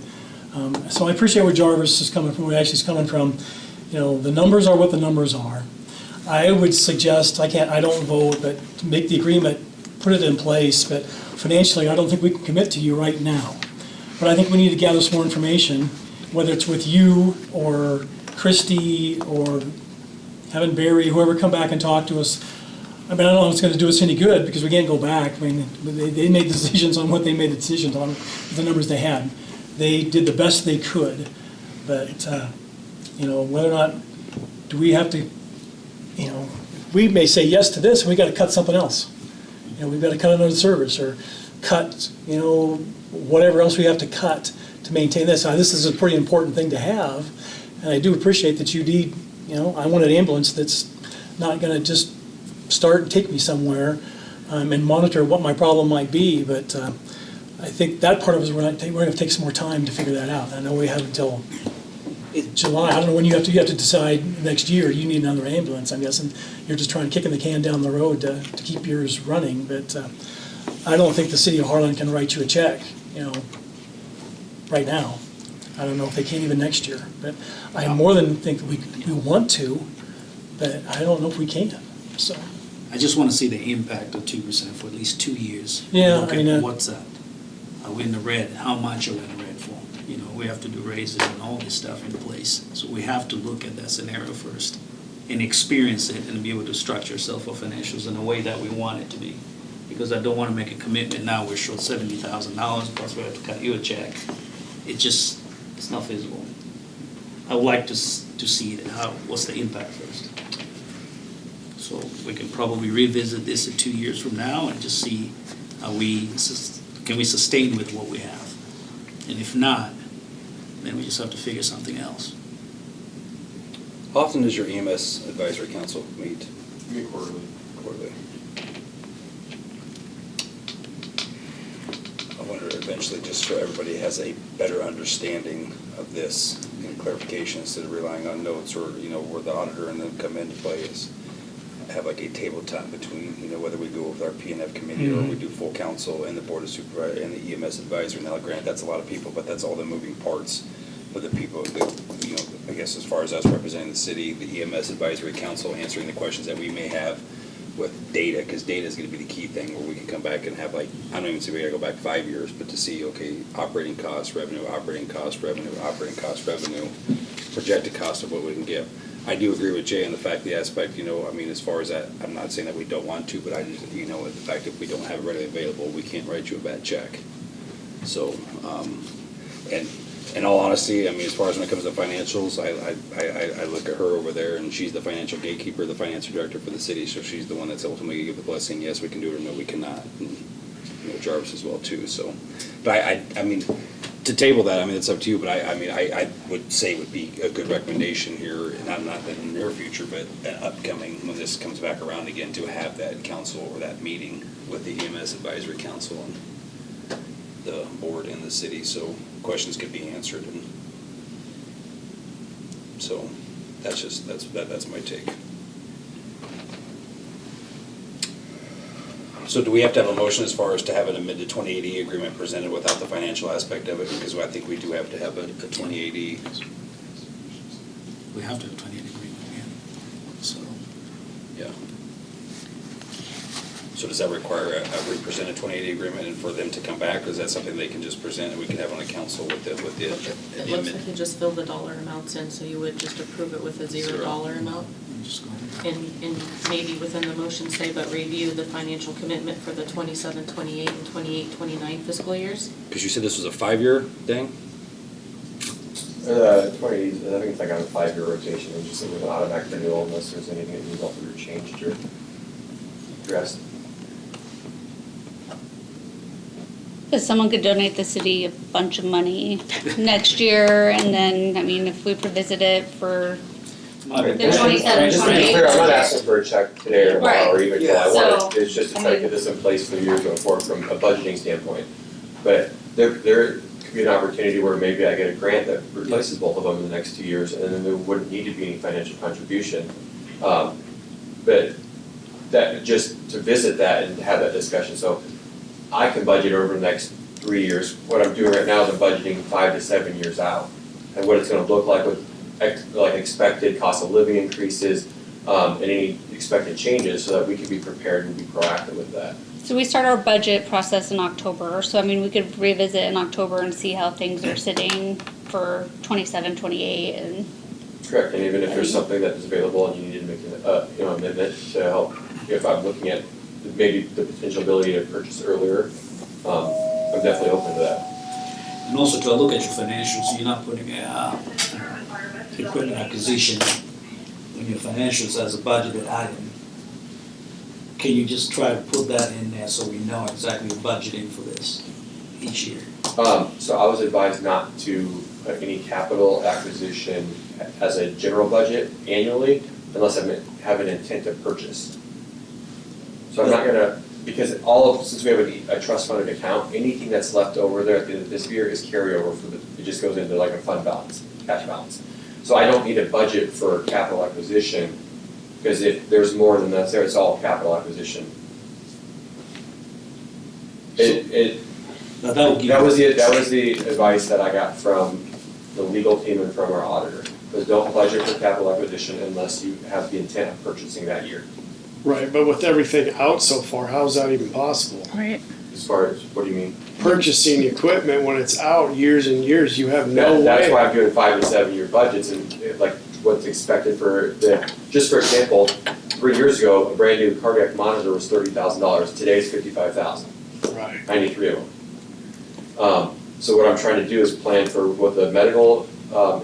So I appreciate where Jarvis is coming from, where Ashley's coming from. You know, the numbers are what the numbers are. I would suggest, I don't vote, but to make the agreement, put it in place, but financially, I don't think we can commit to you right now. But I think we need to gather some more information, whether it's with you or Christie or having Barry, whoever come back and talk to us. I mean, I don't know if it's going to do us any good because we can't go back. I mean, they made decisions on what they made decisions on, the numbers they had. They did the best they could, but, you know, whether or not, do we have to, you know, we may say yes to this and we got to cut something else. You know, we've got to cut another service or cut, you know, whatever else we have to cut to maintain this. Now, this is a pretty important thing to have, and I do appreciate that you need, you know, I want an ambulance that's not going to just start and take me somewhere and monitor what my problem might be, but I think that part of it is we're going to take some more time to figure that out. I know we have until July. I don't know when you have to decide next year you need another ambulance. I'm guessing you're just trying to kicking the can down the road to keep yours running, but I don't think the city of Harlan can write you a check, you know, right now. I don't know if they can even next year, but I more than think that we want to, but I don't know if we can, so. I just want to see the impact of 2% for at least 2 years. Yeah, Look I mean, at what's that? Are we in the red? How much are we in the red for? You know, we have to do raises and all this stuff in place. So we have to look at that scenario first and experience it and be able to structure ourselves for financials in a way that we want it to be. Because I don't want to make a commitment now we're short $70,000 plus we have to cut you a check. It's not feasible. I would like to see it, what's the impact first. So we can probably revisit this in 2 years from now and just see how can we sustain with what we have. And if not, then we just have to figure something else. How often does your EMS advisory council meet? Meet quarterly. Quarterly. I wonder eventually, just so everybody has a better understanding of this and clarification, instead of relying on notes or, where the auditor and them come into play, is have like a tabletop between, whether we go with our P&F committee or we do full council and the board of supervisors and the EMS advisory. Now, granted, that's a lot of people, but that's all the moving parts of the people that, I guess as far as us representing the city, the EMS advisory council answering the questions that we may have with data, because data is going to be the key thing where we can come back and have I don't even say we got to go back 5 years, but to see, okay, operating costs, revenue, operating cost, revenue, operating cost, revenue, projected cost of what we can get. I do agree with Jay on the fact, the aspect, as far as that, I'm not saying that we don't want to, but I just, the fact if we don't have it readily available, we can't write you a bad check. So, and in all honesty, as far as when it comes to financials, I look at her over there, and she's the financial gatekeeper, the financial director for the city, so she's the one that's ultimately going to give the blessing, yes, we can do it, or no, we cannot. And, Jarvis as well, too, so. But to table that, it's up to you, but I would say it would be a good recommendation here, not in the near future, but upcoming, when this comes back around again, to have that council or that meeting with the EMS advisory council and the board and the city, so questions could be answered, and so that's my take. So do we have to have a motion as far as to have an amended 2080 agreement presented without the financial aspect of it? Because I think we do have to have a 2080. We have to have a 20 agreement, yeah. So, Yeah. So does that require a represented 2080 agreement and for them to come back, or is that something they can just present and we can have on the council with the It looks amendment? like you just fill the dollar amounts in, so you would just approve it with a $0 amount. I'm just going. And maybe within the motion say, but review the financial commitment for the 27, 28, and 28, 29 fiscal years. Because you said this was a 5-year thing? 20, I think it's like on a 5-year rotation, and just with an automatic renewal unless there's anything that needs altered or changed or addressed. Because someone could donate the city a bunch of money next year, and then, if we revisit it for, Okay, The and 27, just to be clear, I'm not asking for a check today or tomorrow or even Right. tomorrow. I So, want it's just to try to get this in place for the years going forward from a budgeting standpoint. But there could be an opportunity where maybe I get a grant that replaces both of them in the next 2 years, and then there wouldn't need to be any financial contribution. But that, just to visit that and have that discussion, so I can budget over the next 3 years. What I'm doing right now is I'm budgeting 5 to 7 years out, and what it's gonna look like with expected cost of living increases, and any expected changes, so that we can be prepared and be proactive with that. so we start our budget process in October. So, we could revisit in October and see how things are sitting for 27, 28, and Correct, and even if there's something that is available and you need to make an amendment to help, if I'm looking at maybe the potential ability to purchase earlier, I'm definitely open to that. And also to look at your financials, you're not putting equipment acquisition in your financials as a budgeted item. Can you just try to put that in there so we know exactly the budgeting for this each year? So I was advised not to put any capital acquisition as a general budget annually unless I have an intent to purchase. So I'm not gonna, because since we have a trust funded account, anything that's left over there at the end of this year is carryover it just goes into like a fund balance, cash balance. So I don't need a budget for capital acquisition, because if there's more than that's there, it's all capital acquisition. Now that would give. That was the advice that I got from the legal team and from our auditor, was don't budget for capital acquisition unless you have the intent of purchasing that year. Right, but with everything out so far, how is that even possible? Right. As far as, what do you mean? Purchasing equipment when it's out years and years, you have no way. That's why I'm doing 5 to 7 year budgets and like what's expected for just for example, 3 years ago, a brand new cardiac monitor was $30,000, today's $55,000. Right. 93 of them. So what I'm trying to do is plan for what the medical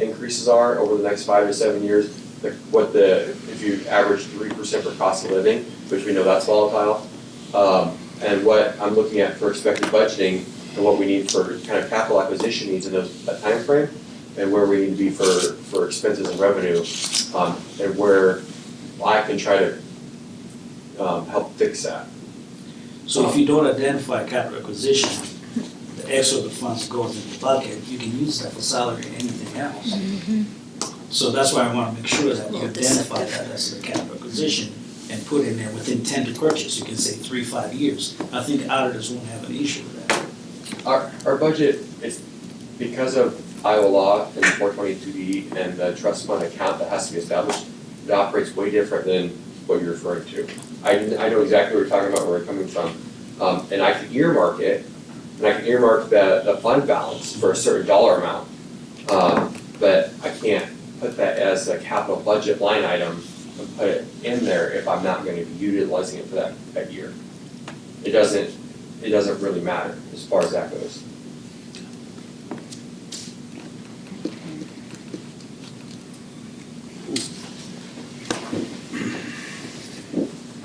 increases are over the next 5 to 7 years, if you average 3% for cost of living, which we know that's volatile, and what I'm looking at for expected budgeting and what we need for kind of capital acquisition needs in that time frame, and where we need to be for expenses and revenue, and where I can try to help fix that. So if you don't identify capital acquisition, the extra of the funds goes in the bucket, you can use that for salary and anything else. So that's why I wanna make sure that you identify that as a capital acquisition and put in there within 10 to purchase, you can say 3-5 years. I think auditors won't have an issue with that. Our budget is, because of Iowa law and 422D and the trust fund account that has to be established, it operates way different than what you're referring to. I know exactly what you're talking about, where we're coming from, and I can earmark it, and I can earmark the fund balance for a certain dollar amount. But I can't put that as a capital budget line item and put it in there if I'm not gonna be utilizing it for that year. It doesn't really matter as far as that goes.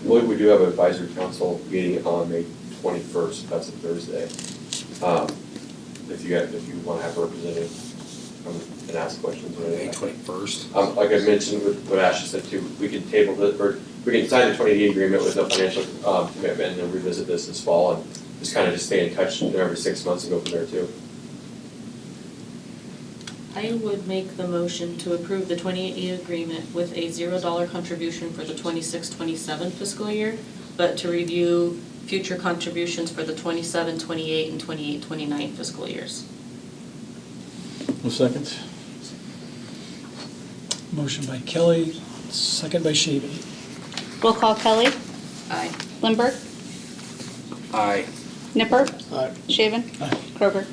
Well, we do have an advisory council meeting on May 21st, that's a Thursday. If you wanna have a representative come and ask questions or anything. May 21st. Like I mentioned with what Ashley said too, we can table it, or we can sign the 20D agreement with no financial commitment and then revisit this this fall and just kind of stay in touch every 6 months and go from there too. I would make the motion to approve the 28E agreement with a $0 contribution for the 26-27 fiscal year, but to review future contributions for the 27, 28, and 28, 29 fiscal years. A second? Motion by Kelly, second by Shaven. Roll call Kelly, Aye. Lindberg, Aye. Nipper, Aye. Shaven, Aye. Kroger.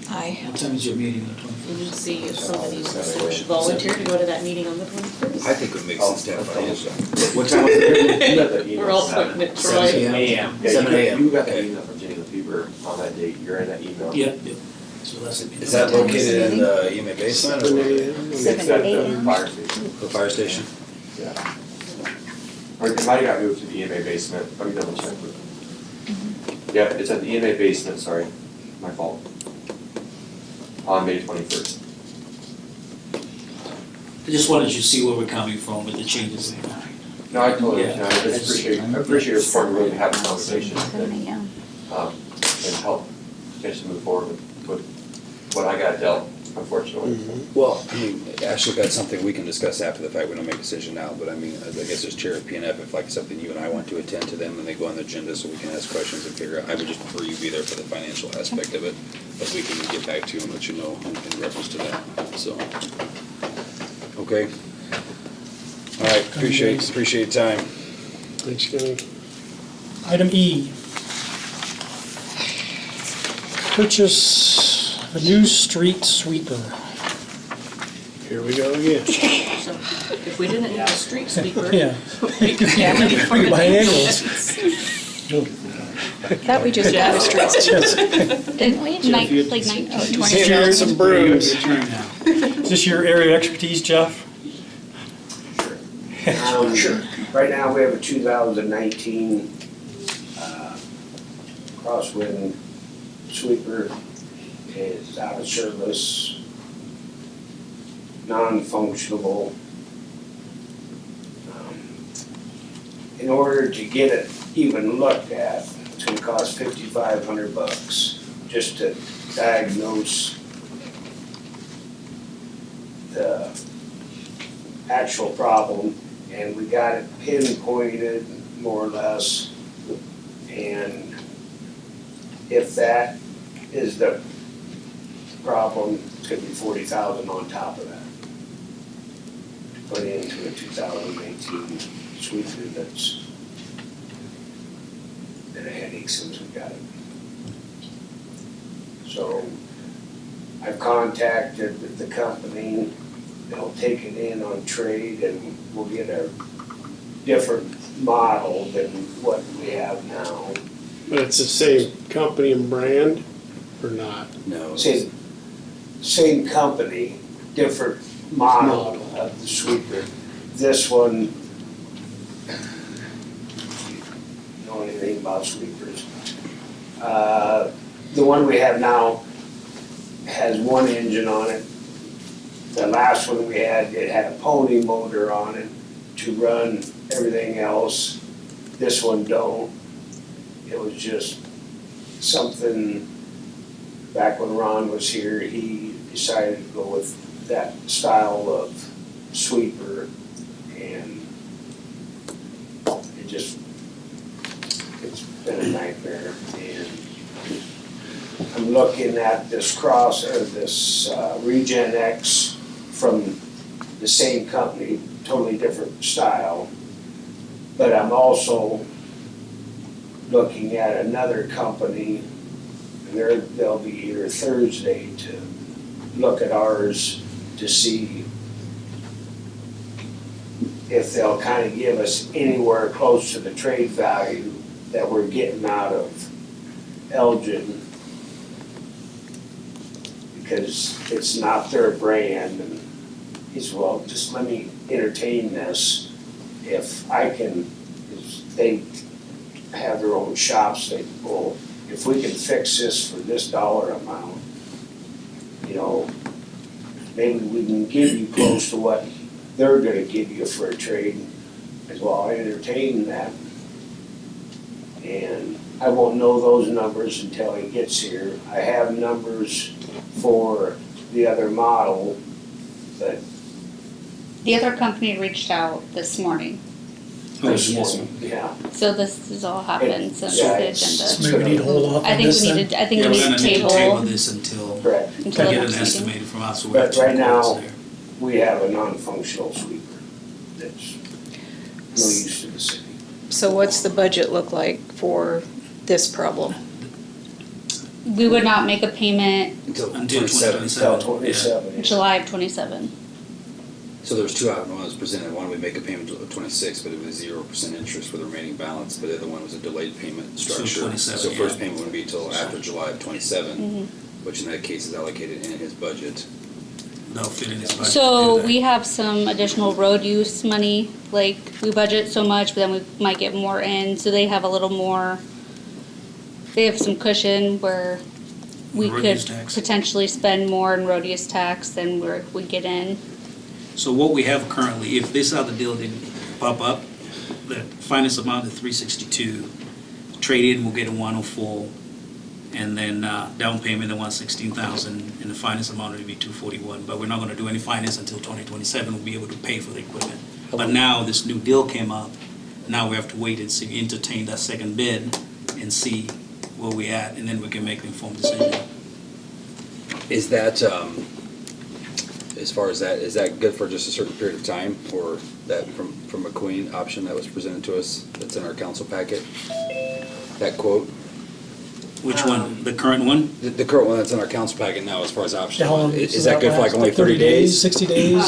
Aye. What time is your meeting on the We 21st? need to see if somebody wants to volunteer to go to that meeting on the 21st. I think it would make sense to have financial. What time was it? You got that email. We're all Saturday. putting it to 7 right. a.m. Yeah, 7 a.m. you got that Okay. email from Jenny LaFever on that date, you're in that email. Yeah, yeah. So that's it. Is that located in the EMA basement or It's at the fire station, the fire station? yeah. Or it might have got moved to the EMA basement, let me double check. Yeah, it's at the EMA basement, sorry, my fault. On May 21st. I just wanted you to see where we're coming from with the changes in mind. No, I totally, Yeah. I just appreciate your support, and really having a conversation 7 and, a.m. and help potentially move forward with what I got dealt, unfortunately. Well, I mean, Ashley, that's something we can discuss after the fact, we don't make a decision now, but I mean, I guess as chair of PNF, if like something you and I want to attend to them and they go on the agenda so we can ask questions and figure out, I would just prefer you be there for the financial aspect of it, but we can get back to you and let you know in reference to that, so. Okay? All right, appreciate your time. Thanks, Kenny. Item E. Purchase a new street sweeper. Here we go again. So if we didn't have a street sweeper. Yeah. We could We could buy annuals. Thought we just got a street. Didn't we? Like 19. This year- Some brooms. Your turn now. Is this your area of expertise, Jeff? Sure. Right now, we have a 2019 crosswind sweeper. It's out of service, non-functionable. In order to get it even looked at, it's gonna cost $5,500 just to diagnose the actual problem, and we got it pinpointed more or less. And if that is the problem, it's gonna be $40,000 on top of that. To put into a 2018 sweeper that's been a headache since we got it. So I've contacted the company. They'll take it in on trade and we'll get a different model than what we have now. But it's the same company and brand, or not? No. Same company, different model of the sweeper. This one, know anything about sweepers? The one we have now has one engine on it, the last one we had, it had a pony motor on it to run everything else. This one don't. It was just something, back when Ron was here, he decided to go with that style of sweeper, and it just, it's been a nightmare. And I'm looking at this Regen X from the same company, totally different style. But I'm also looking at another company, and they'll be here Thursday to look at ours to see if they'll kind of give us anywhere close to the trade value that we're getting out of Elgin, because it's not their brand. And he said, well, just let me entertain this. If I can, 'cause they have their own shops, they, well, if we can fix this for this dollar amount, you know, maybe we can give you close to what they're gonna give you for a trade. As well, I entertain that. And I won't know those numbers until he gets here. I have numbers for the other model, but The other company reached out this morning, this yes, one, yeah. so this has all happened since the Yeah, agenda. it's- So maybe we need to hold off I on think this we then? need to, I think Yeah, we we're need gonna to need to table table this until Correct. we until the get an next meeting. estimated from us, so we have But two right now, quotes there. we have a non-functional sweeper that's no use to the city. So what's the budget look like for this problem? We would not make a payment Until Until 27. 2027. Till 27. July of 27. So there's two out, one was presented, one we make a payment of 26, but it was 0% interest for the remaining balance, but the other one was a delayed payment structure. 27, So first yeah. payment wouldn't be until after July of 27, Mhm. which in that case is allocated in his budget. They'll fit in his budget. So to do we that. have some additional road use money, like we budget so much, but then we might get more in, so they have a little more, they have some cushion where we Road could use tax. potentially spend more in road use tax than we get in. So what we have currently, if this other deal didn't pop up, the finance amount is 362, trade-in will get a 104, and then down payment of 116,000, and the finance amount would be 241. But we're not gonna do any finance until 2027, we'll be able to pay for the equipment. But now this new deal came up, now we have to wait and see, entertain that second bid and see where we at, and then we can make an informed decision. Is that, as far as that, is that good for just a certain period of time, or that from McQueen option that was presented to us, that's in our council packet? That quote? Which one, the current one? The current one that's in our council packet now, as far as options, Yeah, how long is does that good for like last? only 30 days? 60 days?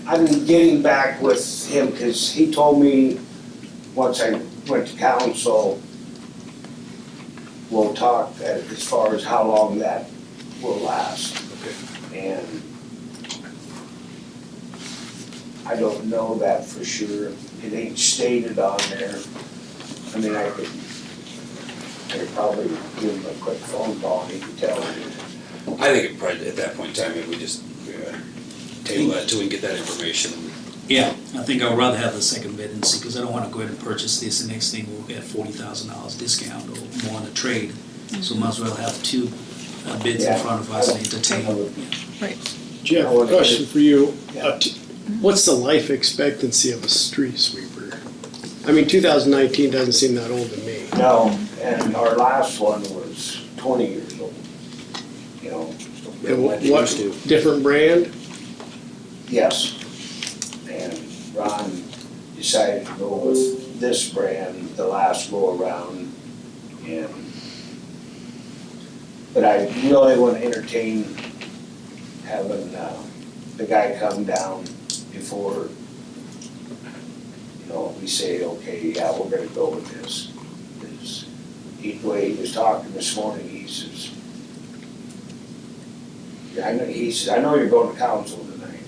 I'm getting back with him, because he told me, once I went to council, we'll talk as far as how long that will last. Okay. And I don't know that for sure. It ain't stated on there. I mean, I could probably give him a quick phone call and he could tell me. I think it probably, at that point in time, maybe we just table that till we get that information. Yeah, I think I'd rather have the second bid and see, because I don't want to go ahead and purchase this, the next thing we'll get $40,000 discount or more on the trade. So might as well have two bids in front of us and entertain. Jeff, I wanna- question for you. Yeah. What's the life expectancy of a street sweeper? I mean, 2019 doesn't seem that old to me. No, and our last one was 20 years old, you know. And What they what, used to. different brand? Yes. And Ron decided to go with this brand the last go around. And, but I really want to entertain having the guy come down before, you know, we say, okay, yeah, we're gonna go with this. Because the way he was talking this morning, he says, he said, I know you're going to council tonight.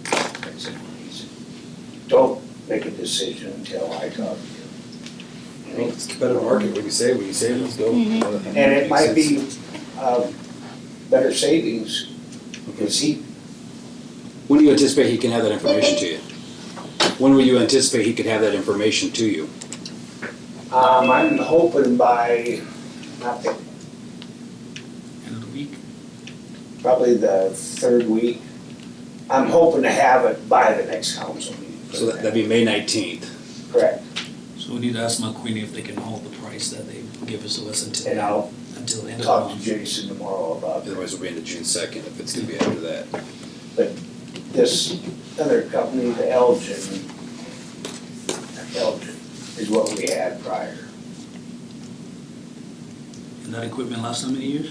I said, he said, don't make a decision until I talk to you. Well, it's a competitive market, we can save, let's go. And it might be better savings, because When do you anticipate he can have that information to you? When will you anticipate he could have that information to you? I'm hoping by, not the, End of the week? probably the third week. I'm hoping to have it by the next council meeting. So that'd be May 19th. Correct. So we need to ask McQueenie if they can hold the price that they give us to us And I'll until the end of the talk to month. Jason tomorrow about it. Otherwise, it'll be into June 2nd if it's gonna be after that. But this other company, the Elgin is what we had prior. And that equipment lasts how many years?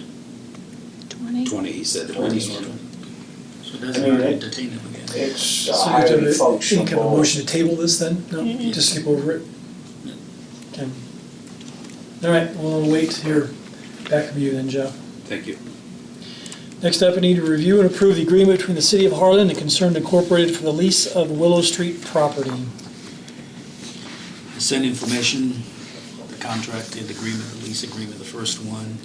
20, he said. 20. So it I doesn't mean, hurt to it- entertain them again. It's So we highly have a functional. kind of a motion to table this then? No, Mhm. just skip over it? Okay. All right, we'll wait to hear back from you then, Jeff. Thank you. Next up, I need to review and approve the agreement between the City of Harlan and Concerned Incorporated for the lease of Willow Street property. I sent information, the contract, the agreement, the lease agreement, the first one.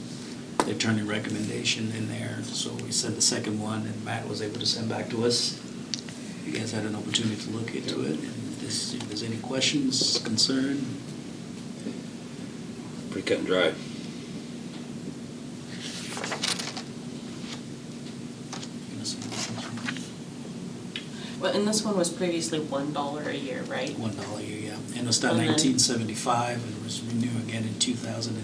They turned a recommendation in there, so we sent the second one, and Matt was able to send back to us. You guys had an opportunity to look into it, and if there's any questions, concern, Pretty cut and dry. give us some questions. Well, and this one was previously $1 a year, right? $1 a year, yeah. And it was done And then- 1975, and it was renewed again in 2011.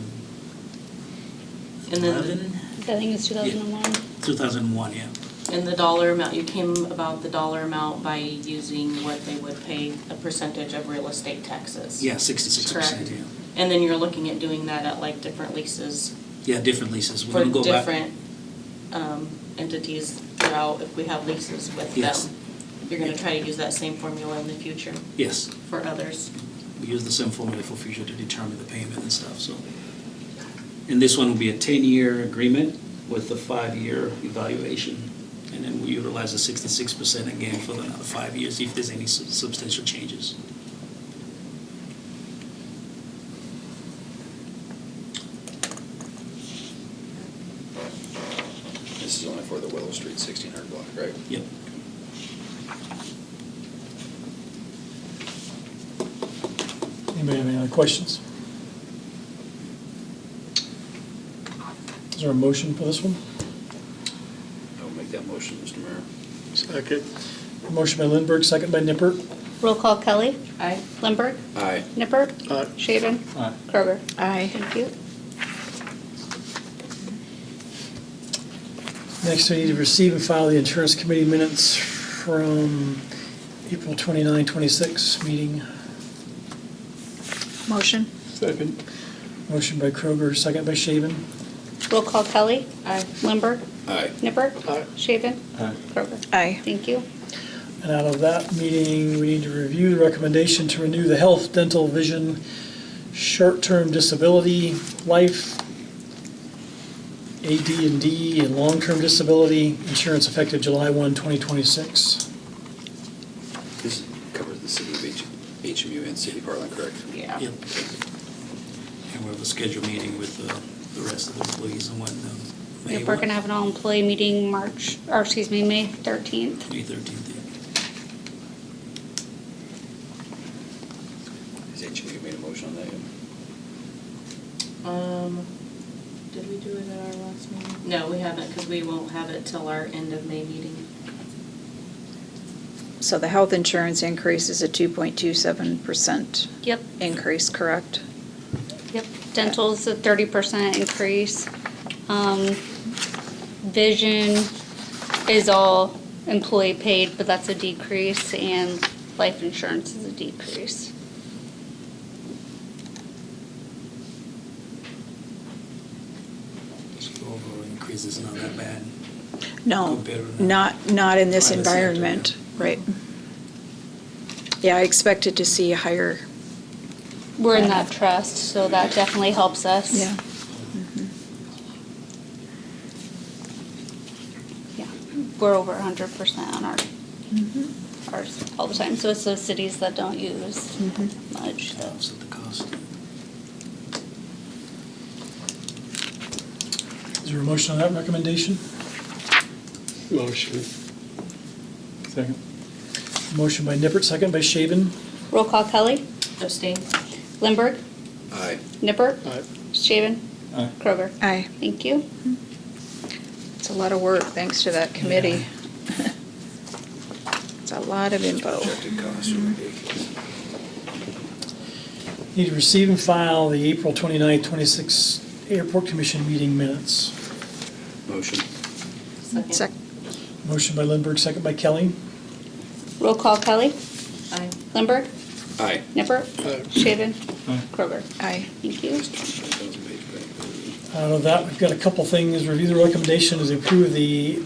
And then, I think it's 2001. 2001, yeah. and the dollar amount, you came about the dollar amount by using what they would pay a percentage of real estate taxes. Yeah, 66%, Correct. yeah. And then you're looking at doing that at like different leases Yeah, different leases. We're for gonna go back. different entities throughout, if we have leases with Yes. them. You're gonna try to use that same formula in the future Yes, for others. we use the same formula for future to determine the payment and stuff, so. And this one will be a 10-year agreement with a 5-year evaluation. And then we utilize the 66% again for another 5 years if there's any substantial changes. This is only for the Willow Street 1600 block, right? Yep. Anybody have any other questions? Is there a motion for this one? I will make that motion, Mr. Mayor. Second. Motion by Lindberg, second by Nippert. Roll call Kelly. Aye. Lindberg. Aye. Nippert. Aye. Shaven. Aye. Kroger. Aye. Thank you. Next, we need to receive and file the insurance committee minutes from April 29, 26 meeting. Motion? Second. Motion by Kroger, second by Shaven. Roll call Kelly. Aye. Lindberg. Aye. Nippert. Aye. Shaven. Aye. Kroger. Aye. Thank you. And out of that meeting, we need to review the recommendation to renew the health, dental, vision, short-term disability, life, AD&D, and long-term disability insurance effective July 1, 2026. This covers the city of HMU and city of Harlan, correct? Yeah. Yep. And we have a scheduled meeting with the rest of the employees and whatnot. Yep, we're gonna have an all-employee meeting May 13th. May 13th, yeah. Has HMU made a motion on that yet? Did we do it at our last meeting? No, we haven't, because we won't have it till our end of May meeting. So the health insurance increase is a 2.27% Yep, increase, correct? yep. Dental's a 30% increase. Vision is all employee paid, but that's a decrease, and life insurance is a decrease. So overall increase is not that bad. No, Compared with the not in this private sector, environment, right? Yeah, I expected to see a higher, We're in that trust, so that definitely helps us. yeah. Yeah, we're over 100% on ours all the time, so it's those cities that don't use much, so. Offset the cost. Is there a motion on that recommendation? Motion. Second. Motion by Nippert, second by Shaven. Roll call Kelly. Abstain? Lindberg. Aye. Nippert. Aye. Shaven. Aye. Kroger. Aye. Thank you. It's a lot of work, thanks to that committee. It's a lot of info. Projected costs are ridiculous. Need to receive and file the April 29th, 26 Airport Commission meeting minutes. Motion. Second? Sec- Motion by Lindberg, second by Kelly. Roll call Kelly. Aye. Lindberg. Aye. Nippert. Aye. Shaven. Aye. Kroger. Aye. Thank you. Out of that, we've got a couple things. Review the recommendation to approve the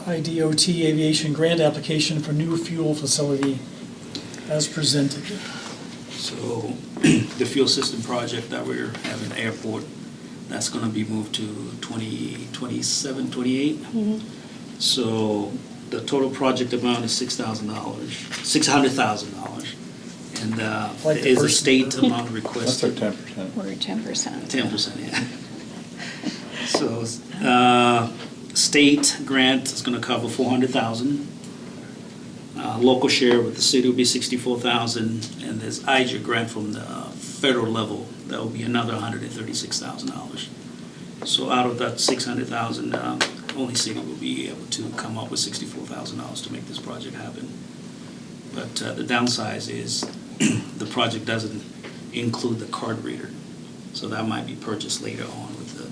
IDOT Aviation Grant application for new fuel facility as presented. So the fuel system project that we're having at the airport, that's gonna be moved to 2027, 28. So the total project amount is $6,000, $600,000. And Like the there is a first state amount That's requested. our 10%. We're at 10%. 10%, yeah. So, state grant is gonna cover 400,000. Local share with the city will be 64,000, and there's IJA grant from the federal level, that will be another $136,000. So out of that 600,000, only city will be able to come up with $64,000 to make this project happen. But the downside is, the project doesn't include the card reader. So that might be purchased later on with the,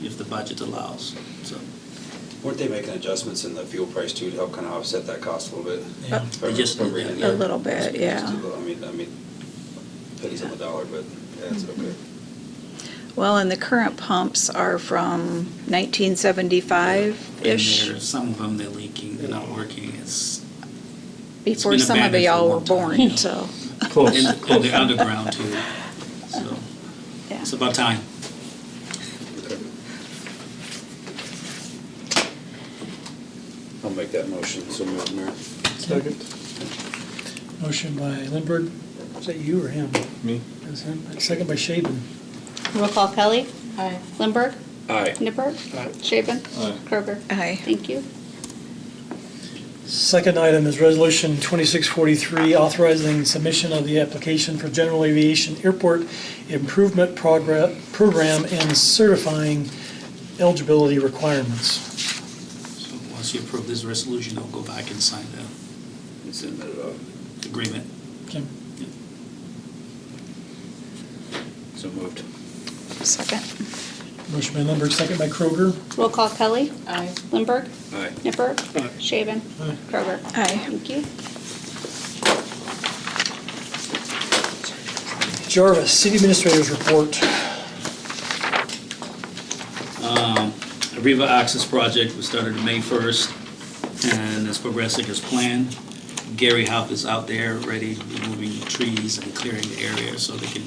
if the budget allows, so. Weren't they making adjustments in the fuel price too to help kind of offset that cost a little bit? Yeah. If I They just remember did reading that. A it. little bit, yeah. I mean, pennies on the dollar, but yeah, it's okay. Well, and the current pumps are from And 1975-ish, some of them, they're leaking, they're not working, it's, before been some of abandoned for a y'all were long time, born, yeah. so, Close. and they're underground too, so yeah. it's about time. I'll make that motion, so moved, Mayor. Second. Motion by Lindberg. Is that you or him? Me. That's him. Second by Shaven. Roll call Kelly. Aye. Lindberg. Aye. Nippert. Aye. Shaven. Aye. Kroger. Aye. Thank you. Second item is Resolution 2643, authorizing submission of the application for General Aviation Airport Improvement Program and certifying eligibility requirements. So once you approve this resolution, I'll go back and sign the Send that up. agreement. Okay. So moved. Second. Motion by Lindberg, second by Kroger. Roll call Kelly. Aye. Lindberg. Aye. Nippert. Aye. Shaven. Aye. Kroger. Aye. Thank you. Jarvis, City Administrator's Report. Riva Access Project was started May 1st, and it's progressing as planned. Gary Hopp is out there ready, removing trees and clearing the area so they can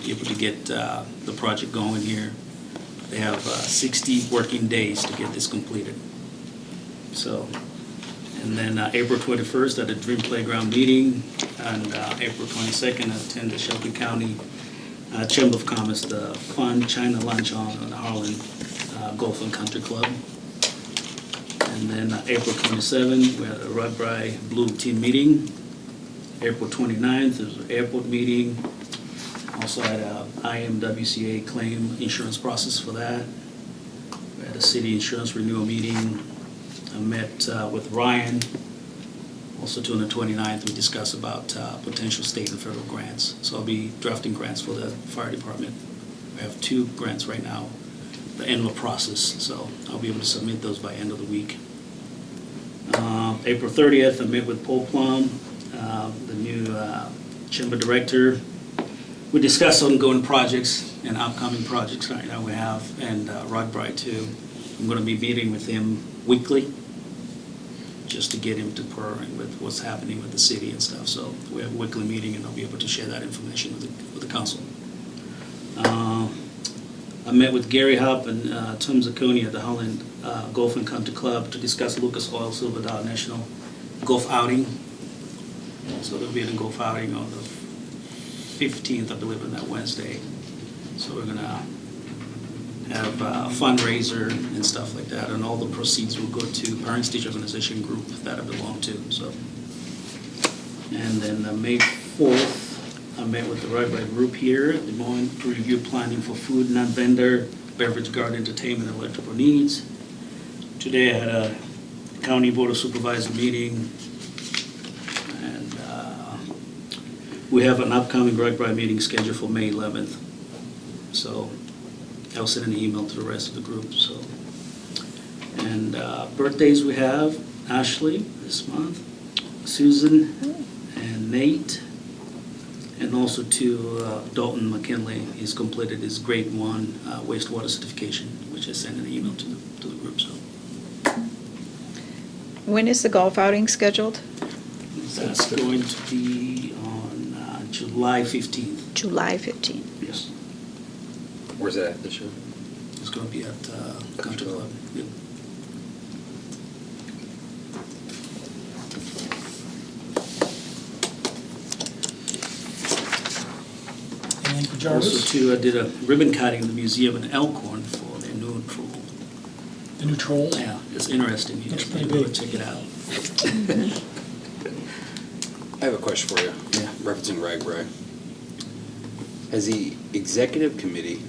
be able to get the project going here. They have 60 working days to get this completed. So, and then April 21st at the Dream Playground meeting, and April 22nd I attend the Shelby County Chamber of Commerce, the Fun China Lunch on the Harlan Golf and Country Club. And then April 27th, we had a Rugby Blue Team meeting. April 29th is an airport meeting. Also had a IMWCA claim insurance process for that. We had a city insurance renewal meeting. I met with Ryan. Also on the 29th, we discussed about potential state and federal grants. So I'll be drafting grants for the fire department. We have 2 grants right now, the end of the process, so I'll be able to submit those by end of the week. April 30th, I met with Paul Plum, the new chamber director. We discussed ongoing projects and upcoming projects right now we have, and Rodbright too. I'm gonna be meeting with him weekly, just to get him to purring with what's happening with the city and stuff. So we have a weekly meeting, and I'll be able to share that information with the council. I met with Gary Hopp and Tom Zacconi at the Holland Golf and Country Club to discuss Lucas Oil Silver Dollar National Golf Outing. So there'll be a golf outing on the 15th, I believe, on that Wednesday. So we're gonna have a fundraiser and stuff like that, and all the proceeds will go to Parents Teacher Organization group that I belong to, so. And then May 4th, I met with the right group here at Des Moines to review planning for food, non-vendor, beverage, garden, entertainment, and electrical needs. Today I had a County Board of Supervisor meeting, and we have an upcoming RegBri meeting scheduled for May 11th. So I'll send an email to the rest of the group, so. And birthdays we have, Ashley this month, Susan and Nate, and also to Dalton McKinley. He's completed his grade 1 wastewater certification, which I sent an email to the group, so. When is the golf outing scheduled? That's going to be on July 15th. July 15th. Yes. Where's that at this year? It's going to be at Country Club. Yep. Anything for Also, Jarvis? too, I did a ribbon cutting in the museum in Elkhorn for their new troll. The new troll? Yeah, it's interesting. You Looks guys pretty need to go big. check it out. I have a question for you. Yeah. Referencing RegBri. Has the executive committee,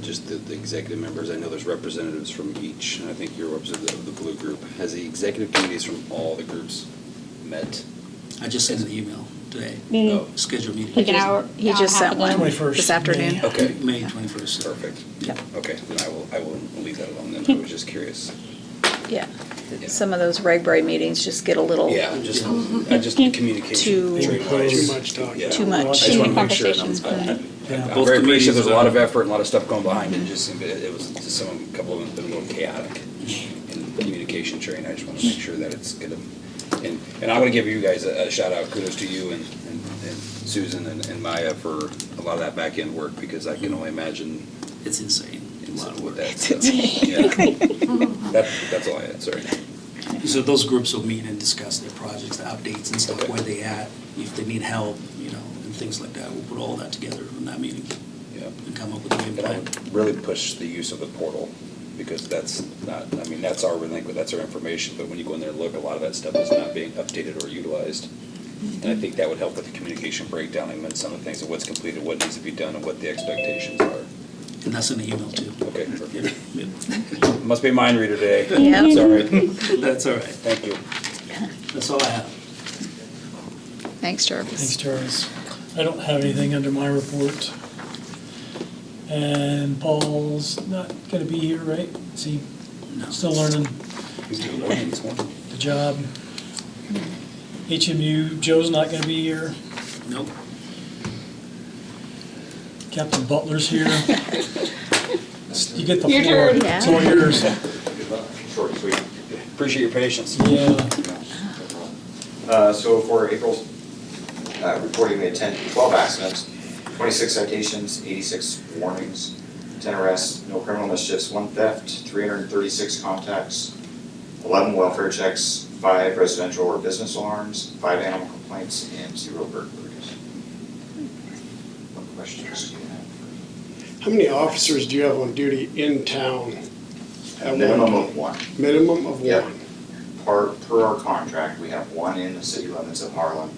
just the executive members, I know there's representatives from each, and I think you're representative of the blue group. Has the executive committees from all the groups met? I just sent an email today, Oh, scheduled meeting. Like an hour. He hour just and a half sent one ago. 21st this afternoon. May. okay, May 21st. perfect. Yeah. Okay, then I will leave that alone then. I was just curious. Yeah. Some of those RegBri meetings just get a little Yeah, I just communication. Too- Too much talking. Yeah. too I much. just want to make sure. Conversations, Yeah. I'm Both very appreciative, committees there's a lot are- of effort and a lot of stuff going behind it, just seemed, it was just a couple of them have been a little chaotic in communication sharing, I just want to make sure that it's gonna, and I want to give you guys a shout out, kudos to you and Susan and Maya for a lot of that back end work, because I can only imagine It's insane. A lot of with work. that stuff. Yeah. That's all I had, sorry. So those groups will meet and discuss their projects, the updates and stuff, Okay. where they at, if they need help, and things like that. We'll put all that together in that meeting Yeah. and come up with a game And I plan. would really push the use of the portal, because that's not, I mean, that's our link, that's our information, but when you go in there and look, a lot of that stuff is not being updated or utilized. And I think that would help with the communication breakdown, and some of the things of what's completed, what needs to be done, and what the expectations are. And that's in the email too. Okay, Yeah, perfect. yeah. Must be a mind reader today. Yeah. Sorry. That's all right. Thank you. That's all I have. Thanks, Jarvis. Thanks, Jarvis. I don't have anything under my report. And Paul's not gonna be here, right? Is he No. still learning Who's doing morning this morning? the job? HMU, Joe's not gonna be here. Nope. Captain Butler's here. You get the Your floor. turn. It's all yours. Short and sweet. Appreciate your patience. Yeah. So for April's reporting, we had 12 accidents, 26 citations, 86 warnings, 10 arrests, no criminal mischiefs, 1 theft, 336 contacts, 11 welfare checks, 5 residential or business alarms, 5 animal complaints, and 0 burglaries. What questions do you have? How many officers do you have on duty in town? A At minimum one of 1. time? Minimum of Yep. one. Per our contract, we have 1 in the city limits of Harlan,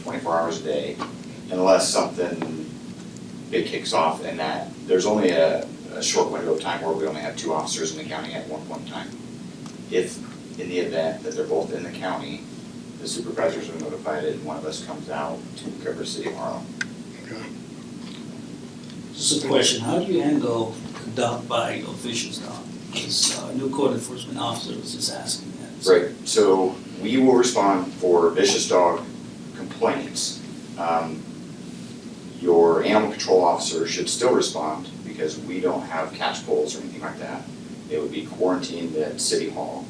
24 hours a day, unless something big kicks off, and that, there's only a short window of time where we only have 2 officers in the county at one time. If, in the event that they're both in the county, the supervisors are notified and one of us comes out to cover city of Harlan. Okay. Just a question, how do you handle a dog bite or vicious dog? This new code enforcement officer was just asking that. Right, so we will respond for vicious dog complaints. Your animal control officer should still respond because we don't have catch poles or anything like that. It would be quarantined at City Hall.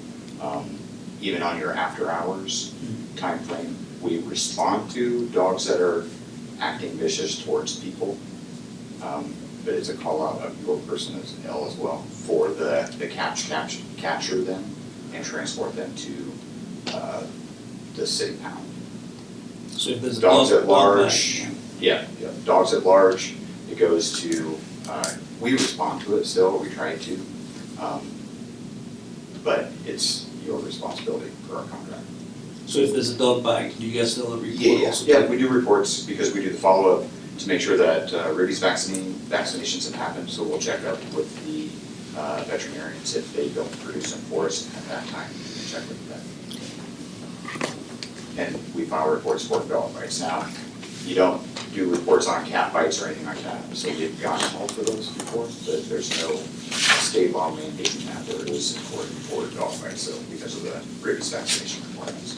Even on your after hours timeframe, we respond to dogs that are acting vicious towards people. But it's a call out of your person as ill as well for the capture them and transport them to the city pound. So if there's a Dogs dog at large, bite, yeah, dogs at large, it goes to We respond to it still, we try to, but it's your responsibility for our contract. So if there's a dog bite, do you guys still report Yeah, also? yeah, we do reports because we do the follow-up to make sure that rabies vaccinations have happened, so we'll check up with the veterinarians if they don't produce them for us at that time, and check with them. And we file reports for dog bites. Now, you don't do reports on cat bites or anything like that, so you've gotten called for those before, but there's no state law mandating that, there is for dog bites, so because of the rabies vaccination requirements.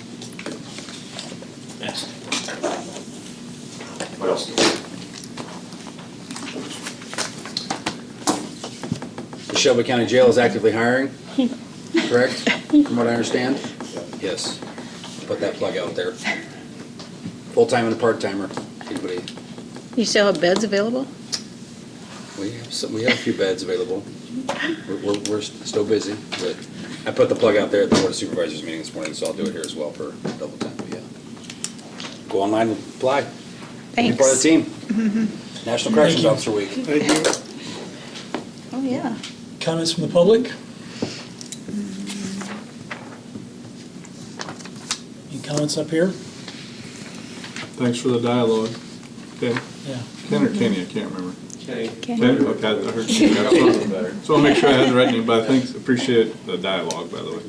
Yes. What else do you want? The Shelby County Jail is actively hiring, correct? From what I understand? Yes. Put that plug out there. Full-time and a part-timer, anybody? You still have beds available? We have a few beds available. We're still busy, but I put the plug out there at the Board of Supervisors meeting this morning, so I'll do it here as well for double time, but yeah. Go online and apply. Be part of the team. National Corrections you. Officer Week. Thank you. Oh, yeah. Comments from the public? Any comments up here? Thanks for the dialogue. Ken? Yeah. Ken or Kenny, I can't remember. Okay. Ken, okay, I heard Kenny. So I'll make sure I had the right name, but I think, appreciate the dialogue, by the way.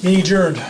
Meeting adjourned.